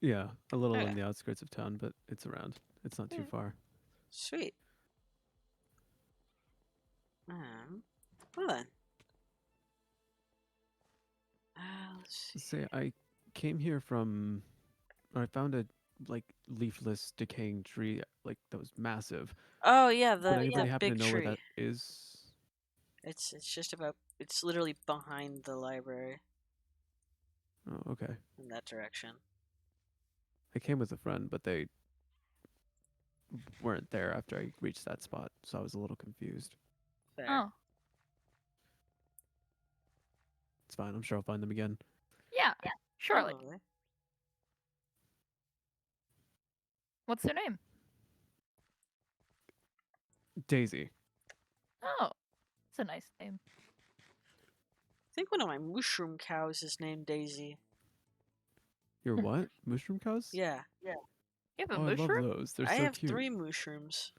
Yeah, a little Okay. on the outskirts of town, but it's around. It's not too Yeah. far. Sweet. Well then. Let's see. Say I came here from. I found a leafless, decaying tree that was massive. Oh yeah, Would anybody happen to big know where tree. that is? It's just about. It's literally behind the library Oh, okay. in that direction. I came with a friend, but they weren't there after I reached that spot, so I was a little confused. Fair. Oh. It's fine. I'm sure I'll find them again. Yeah. Surely. Probably. What's their name? Daisy. Oh. It's a nice name. I think one of my mushroom cows is named Daisy. Your what? Mushroom cows? Yeah. You have a Oh, I love mushroom? those. They're I so have cute. 3 mushrooms.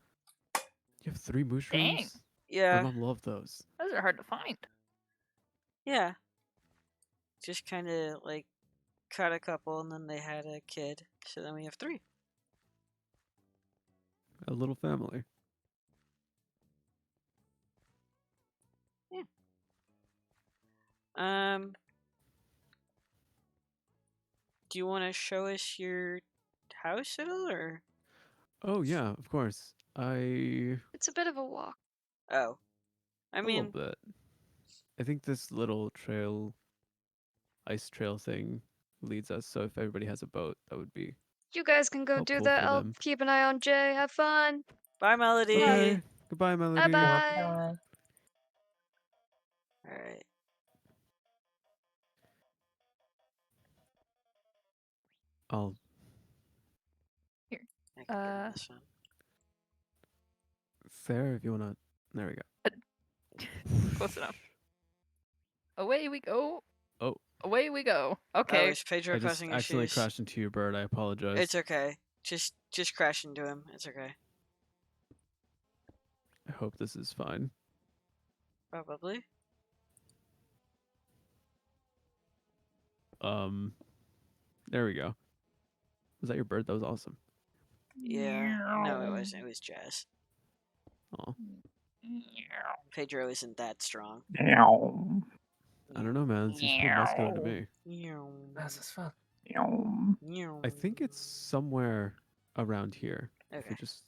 You have 3 mushrooms? My Yeah. mom loved those. Those are hard to find. Yeah. Just kind of like cut a couple and then they had a kid. So then we have 3. A little family. Yeah. Do you want to show us your house at all, or? Oh yeah, of course. It's a bit of a walk. Oh, I A little mean, bit. I think this little ice trail thing leads us. So if everybody has a boat, that would be You guys can go do helpful that. for I'll them. keep an eye on Jay. Have fun. bye, Melody. Okay. Goodbye, Melody. Bye bye. All right. I'll. Here. I can get on this one. Sarah, if you wanna. There we go. Close enough. Away we go. Oh. Away we go. Oh, Okay. is Pedro I just causing accidentally issues? crashed into your bird. I apologize. It's okay. Just crash into him. It's okay. I hope this is fine. Probably. There we go. Was that your bird? That was awesome. Yeah. No, it wasn't. It was Jazz. Oh. Pedro isn't that strong. I don't know, man. It seems pretty muscular to me. That's just fun. I think it's somewhere around here. If Okay. we just.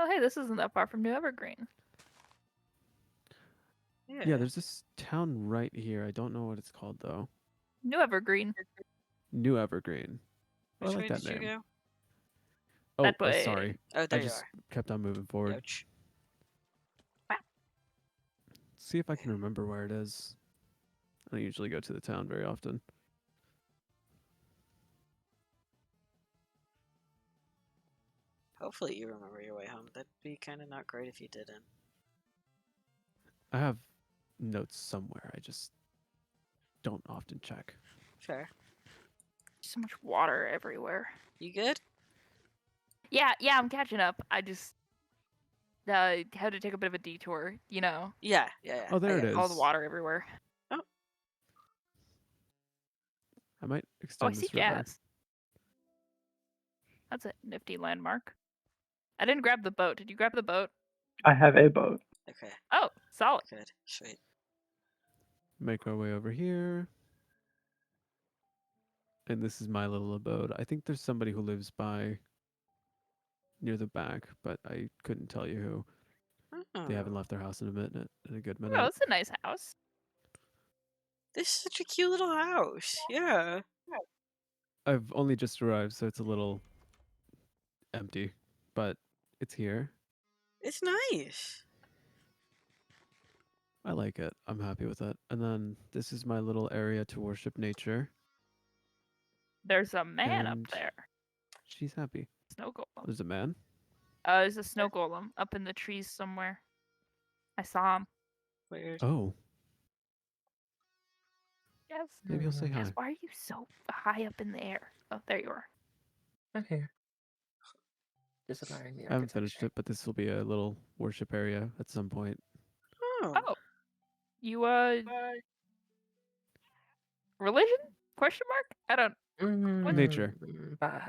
Oh, hey, this isn't that far from New Evergreen. Yeah, there's this town right here. I don't know what it's called though. New Evergreen. New Evergreen. Which I like way that did you name. go? Oh, That way. sorry. Oh, there I you just are. kept on moving forward. Ouch. See if I can remember where it is. I don't usually go to the town very often. Hopefully you remember your way home. That'd be kind of not great if you didn't. I have notes somewhere. I just don't often check. Fair. So much water everywhere. You good? Yeah, I'm catching up. I just had to take a bit of a detour, you know. Yeah. Oh, there I it got is. All the water everywhere. Oh. I might Oh, I extend see this river. jazz. That's a nifty landmark. I didn't grab the boat. Did you grab the boat? I have a boat. Okay, Oh, solid. good, sweet. Make our way over here. And this is my little abode. I think there's somebody who lives by near the back, but I couldn't tell you who. They haven't Oh, left their house in a good Oh, minute. it's a nice house. this is such a cute little house. Yeah. I've only just arrived, so it's a little empty, but it's here. It's nice. I like it. I'm happy with it. And then this is my little area to worship nature. There's a man up And there. she's happy. Snow golem. There's a man. There's a snow golem up in the trees somewhere. I saw him. Weird. Oh, Yes. maybe he'll say Yes. hi. Why are you so high up in the air? Oh, there you are. I'm here. Just admiring the I haven't finished architecture. it, but this will be a little worship area at some point. Oh. Oh. You religion? Question mark? I don't. Nature. Bye.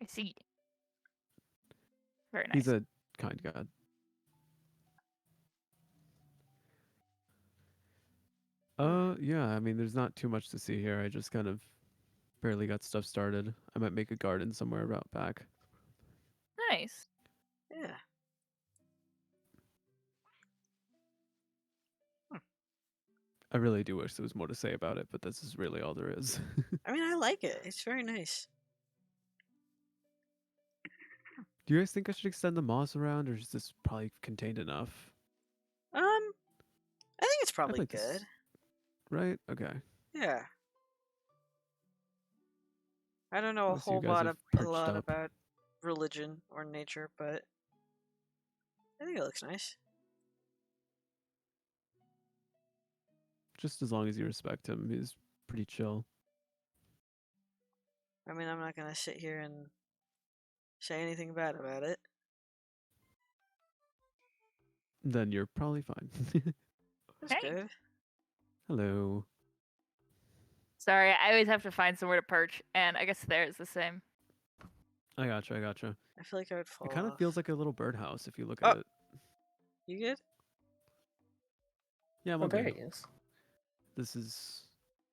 I see. Very nice. He's a kind god. Yeah, I mean, there's not too much to see here. I just kind of barely got stuff started. I might make a garden somewhere about back. Nice. Yeah. I really do wish there was more to say about it, but this is really all there is. I mean, I like it. It's very nice. Do you guys think I should extend the moss around, or is this probably contained enough? I think it's I'd probably like to good. Right? Okay. Yeah. I don't know a Unless you whole guys lot have a perched lot up. about religion or nature, but I think it looks nice. Just as long as you respect him, he's pretty chill. I mean, I'm not gonna sit here and say anything bad about it. Then you're probably fine. That's Hey. good. Hello. Sorry, I always have to find somewhere to perch, and I guess there is the same. I gotcha. I feel like I would fall It kind of off. feels like a little birdhouse if you look Oh. at it. You good? Yeah, I'm Oh, okay. there he is. This is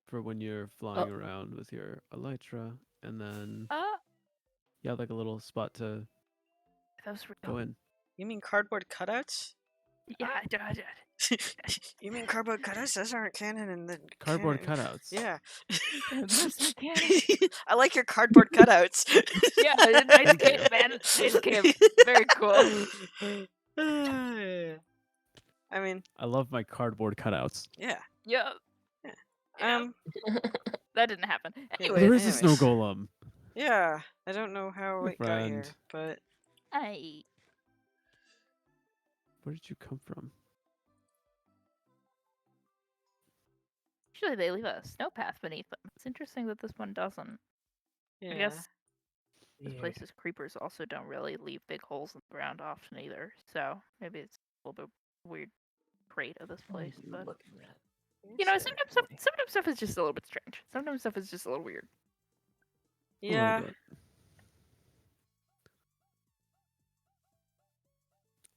for when you're flying around with your elytra, and then you have like a little spot to Those were go in. You mean cardboard cutouts? Yeah, I did. You mean cardboard cutouts? Those aren't canon in the Cardboard canon. cutouts. Yeah. Those are canon. I like your cardboard cutouts. Yeah, nice camp, man. Nice camp. Very cool. I mean, I love my cardboard cutouts. yeah. Yeah. That didn't happen. Anyway, There is a snow golem. Yeah, I don't know how Hey, it got here, friend. but Where did you come from? usually they leave a snow path beneath them. It's interesting that this one doesn't. yeah. I guess this Yeah. place's creepers also don't really leave big holes in the ground often either. So maybe it's a little bit weird trait of this place. You But looking at? you know, sometimes stuff is just a little bit strange. Sometimes stuff is just a little weird. Yeah. A little bit.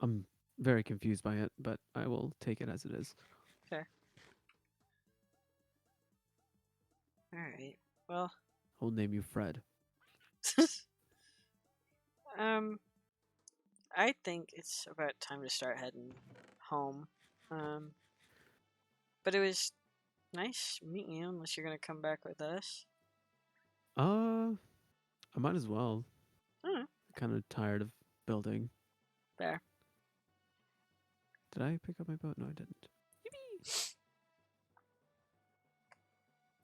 I'm very confused by it, but I will take it as it is. Okay. All right. Well. I'll name you Fred. I think it's about time to start heading home. But it was nice meeting you. Unless you're gonna come back with us. I might as well. Alright. Kind of tired of building. Fair. Did I pick up my boat? No, I didn't.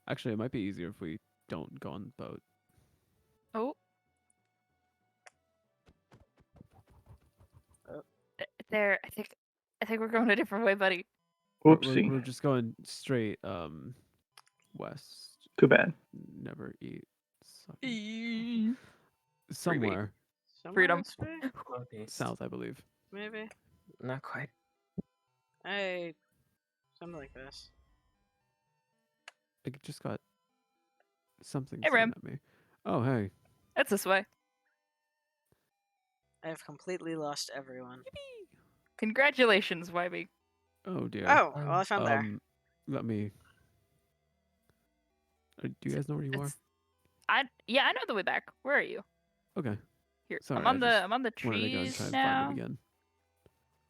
Actually, it might be easier if we don't go on the boat. Oh. There, I think we're going a different way, buddy. Oopsie. We're just going straight west. Too bad. Never eat. Free Somewhere. Freedom. This way? South, I believe. Maybe. Not quite. Something like this. I just got Something's Hey, Rim. at me. Oh, hey. It's this way. I have completely lost everyone. Congratulations, YB. Oh dear. Oh, well, I found there. Let me. Do you guys know where you are? I know the way back. Where are you? Okay. Here. Sorry, I'm on I the just wanted to go and trees try and now. find him again.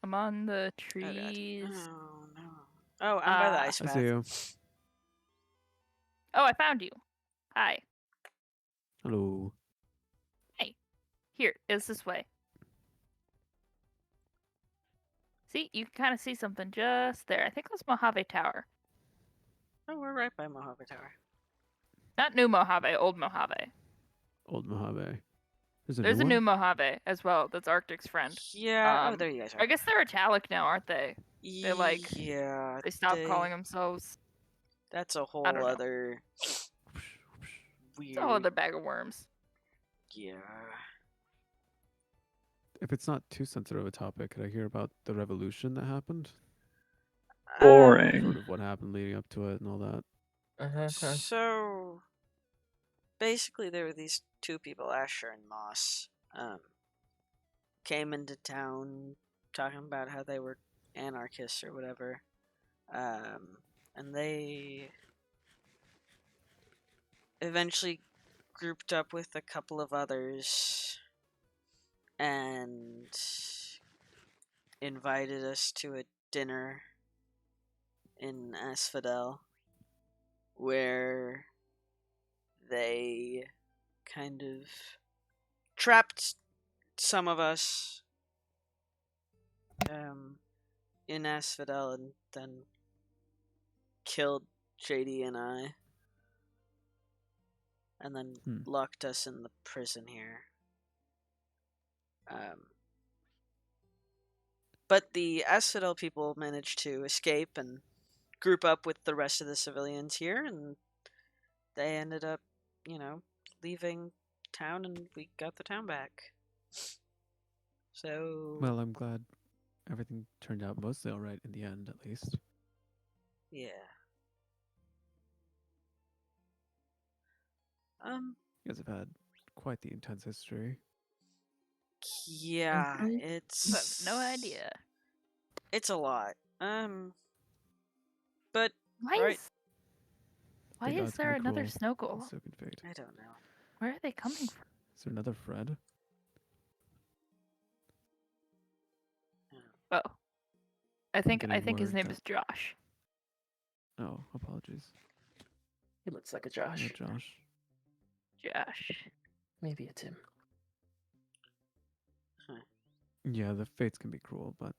I'm on the Oh, God. trees. Oh, no. Oh, I'm by the ice I path. see you. Oh, I found you. Hi. Hello. Hey. Here, it's this way. See, you can kind of see something just there. I think that's Mojave Tower. Oh, we're right by Mojave Tower. Not new Mojave, old Mojave. Old Mojave. There's a new Mojave as well. That's Arctic's friend. Yeah. Oh, there you guys are. I guess they're italic now, aren't they? They like Yeah. they stopped calling themselves. That's a I whole don't know. other weird. It's a whole other bag of worms. Yeah. If it's not too sensitive a topic, could I hear about the revolution that happened? Boring. Sort of what happened leading up to it and all that. So basically, there were these two people, Asher and Moss, came into town talking about how they were anarchists or whatever, and they eventually grouped up with a couple of others and invited us to a dinner in Asphodel where they kind of trapped some of us in Asphodel and then killed JD and I and then locked us in the prison here. But the Asphodel people managed to escape and group up with the rest of the civilians here, and they ended up, leaving town, and we got the town back. So. Well, I'm glad everything turned out mostly all right in the end, at least. Yeah. You guys have had quite the intense history. Yeah, it's. No idea. It's a lot. But why is there another snow golem? I don't know. Where are they coming from? Is there another Fred? Oh, I think Getting his word name that- is Josh. Oh, apologies. He looks like a Josh. Yeah, Josh. Josh. Maybe it's him. Yeah, the fates can be cruel, but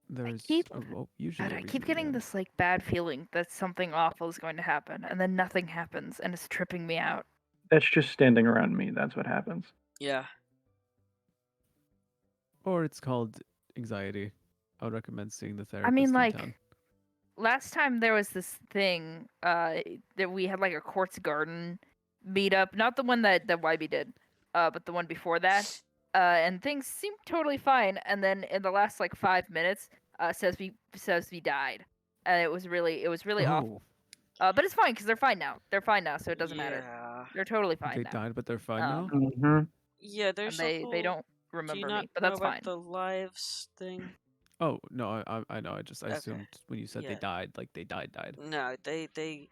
there's a rope usually. I keep getting this like bad feeling that something awful is going to happen, and then nothing happens, and it's tripping me out. That's just standing around me. That's what happens. Yeah. Or it's called anxiety. I would recommend seeing the therapist. I mean, in like, town. last time there was this thing that we had like a quartz garden meetup, not the one that YB did, but the one before that. And things seemed totally fine, and then in the last like 5 minutes, says we died, and it was really awful. But it's fine because they're fine now. They're fine now, so it doesn't matter. They're totally fine They now. died, but they're fine now. Mm-hmm. Yeah, there's and they don't Do remember you not me, but know that's about fine. the lives thing? Oh no, I know. I assumed when you said Yeah. they died, like they died. No, they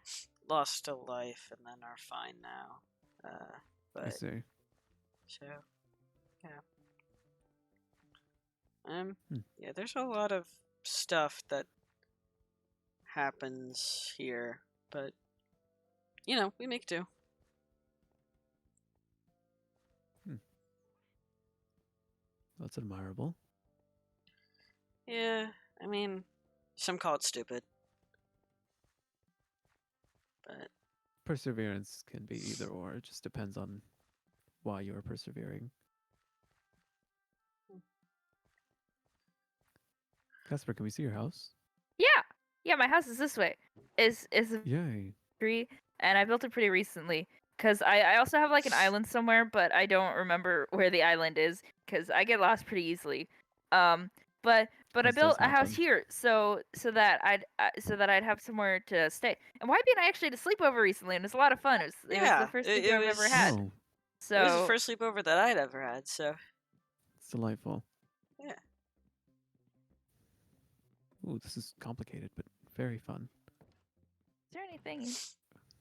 lost a life and then are fine now. But I see. So, yeah. Yeah, there's a lot of stuff that happens here, but we make do. That's admirable. Yeah, I mean, some call it stupid, but Perseverance can be either or. It just depends on why you are persevering. Casper, can we see your house? Yeah, my house is this way. Is a Yay. tree, and I built it pretty recently. Cause I also have like an island somewhere, but I don't remember where the island is. Cause I get lost pretty easily. But I This built does a house happen. here so that I'd have somewhere to stay. And YB and I actually had a sleepover recently, and it was a lot of fun. It was the Yeah, first it sleepover I've ever had. Oh, It was the So first sleepover that I'd ever had. So it's delightful. yeah. Ooh, this is complicated, but very fun. is there anything?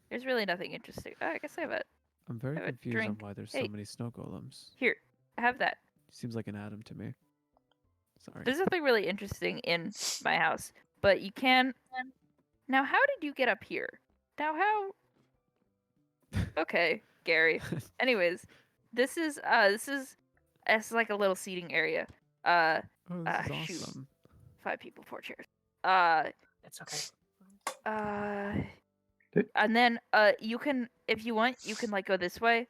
There's really nothing interesting. Oh, I guess I have a I'm very have a confused on drink. why there's Hey. so many snow golems. Here. Have that. Seems like an atom to me. Sorry. There's nothing really interesting in my house, but you can. Now, how did you get up here? Now, how? Okay, Gary. Anyways, this is it's like a little seating area. Oh, this is Shoot. awesome. 5 people, 4 chairs. It's okay. And then you can, if you want, you can like go this way,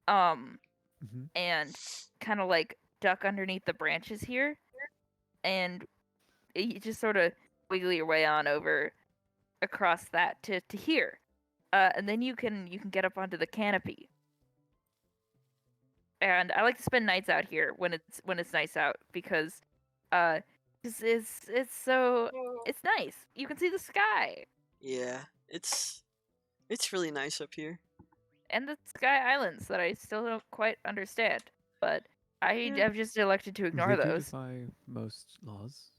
and kind of like duck underneath the branches here, and you just sort of wiggle your way on over across that to here, and then you can get up onto the canopy. And I like to spend nights out here when it's nice out because it's so it's nice. You can see the sky Yeah, it's really nice up here. and the sky islands that I still don't quite understand, but I have just elected to ignore They do those. defy most laws.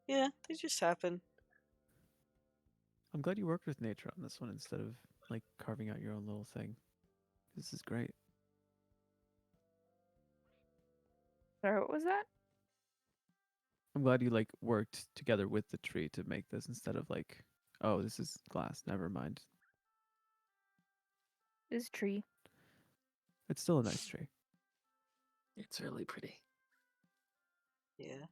Yeah, they just happen. I'm glad you worked with nature on this one instead of like carving out your own little thing. This is great. Sorry, what was that? I'm glad you like worked together with the tree to make this instead of like, oh, this is glass. Never mind. This tree. It's still a nice tree. It's really pretty. Yeah.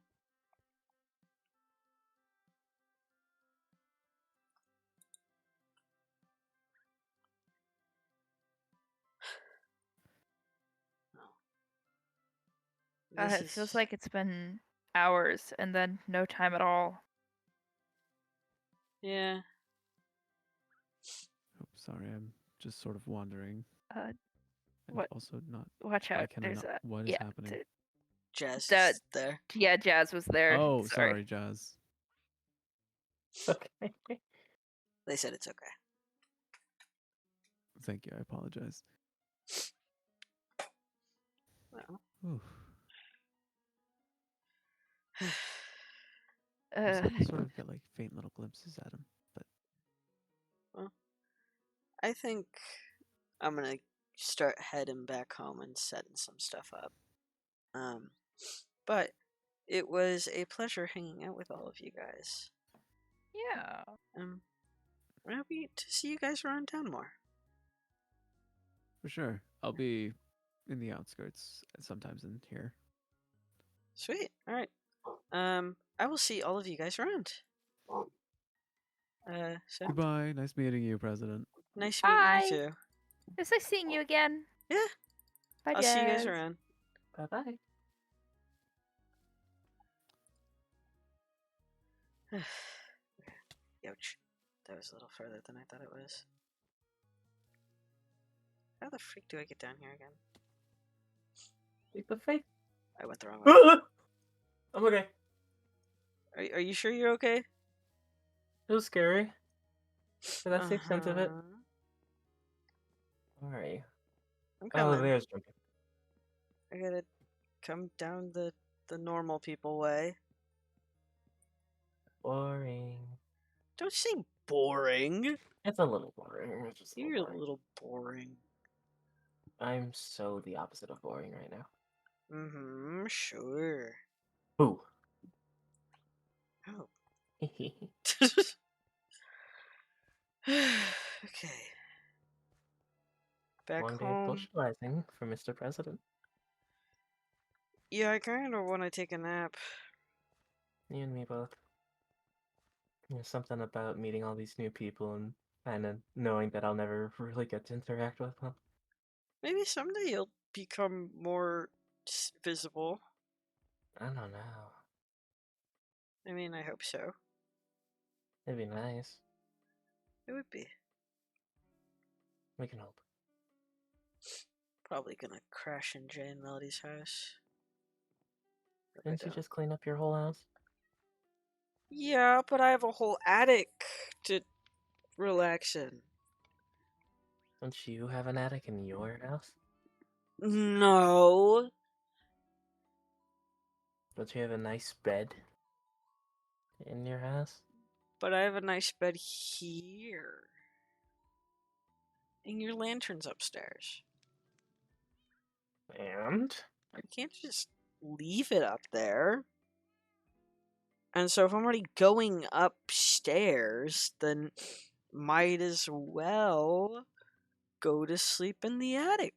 It feels like it's been hours and then no time at all. Yeah. Oh, sorry, I'm just sort of wandering. And What? also not. Watch Why out. can I There's not? a What is happening? Jazz That is there. yeah, Jazz was there. Oh, sorry, Jazz. Okay. They said it's okay. Thank you. I apologize. Well. Ooh. Uh, I'm starting to sort of get like faint little glimpses at him, but well, I think I'm gonna start heading back home and setting some stuff up. But it was a pleasure hanging out with all of you guys. Yeah. Happy to see you guys around town more. for sure, I'll be in the outskirts sometimes in here. Sweet. All right. I will see all of you guys around. So Goodbye. Nice meeting you, President. nice meeting Bye. you too. It's nice seeing you again. Yeah. Bye, I'll see you guys Jazz. around. Bye bye. Ouch. That was a little further than I thought it was. How the freak do I get down here again? Leap of faith. I went the wrong way. I'm okay. Are you sure you're okay? It was scary. But that's the extent of it. Uh-huh. Where are you? I'm Oh, coming. there's Jumpy. I gotta come down the normal people way. Boring. Don't say boring. It's a little boring. It's just a You're little boring. a little boring. I'm so the opposite of boring right now. Mm-hmm, sure. Boo. Oh. Okay. Back Long day of home. socializing for Mr. President. Yeah, I kind of want to take a nap. You and me both. There's something about meeting all these new people and kind of knowing that I'll never really get to interact with them. Maybe someday you'll become more visible. I don't know. I mean, I hope so. It'd be nice. It would be. We can hope. Probably gonna crash in Jay and Melody's house. Didn't you just clean up your whole house? Yeah, but I have a whole attic to relax in. Don't you have an attic in your house? No. Don't you have a nice bed in your house? But I have a nice bed here. And your lantern's upstairs. And? I can't just leave it up there. And so if I'm already going upstairs, then might as well go to sleep in the attic.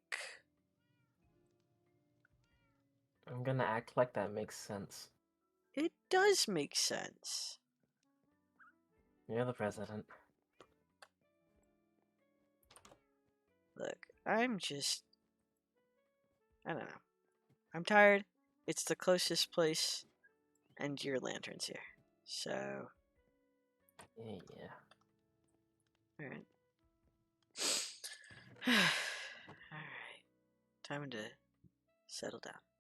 I'm gonna act like that makes sense. It does make sense. You're the president. Look, I don't know. I'm tired. It's the closest place, and your lantern's here. So. Yeah. Alright. Alright. Time to settle down.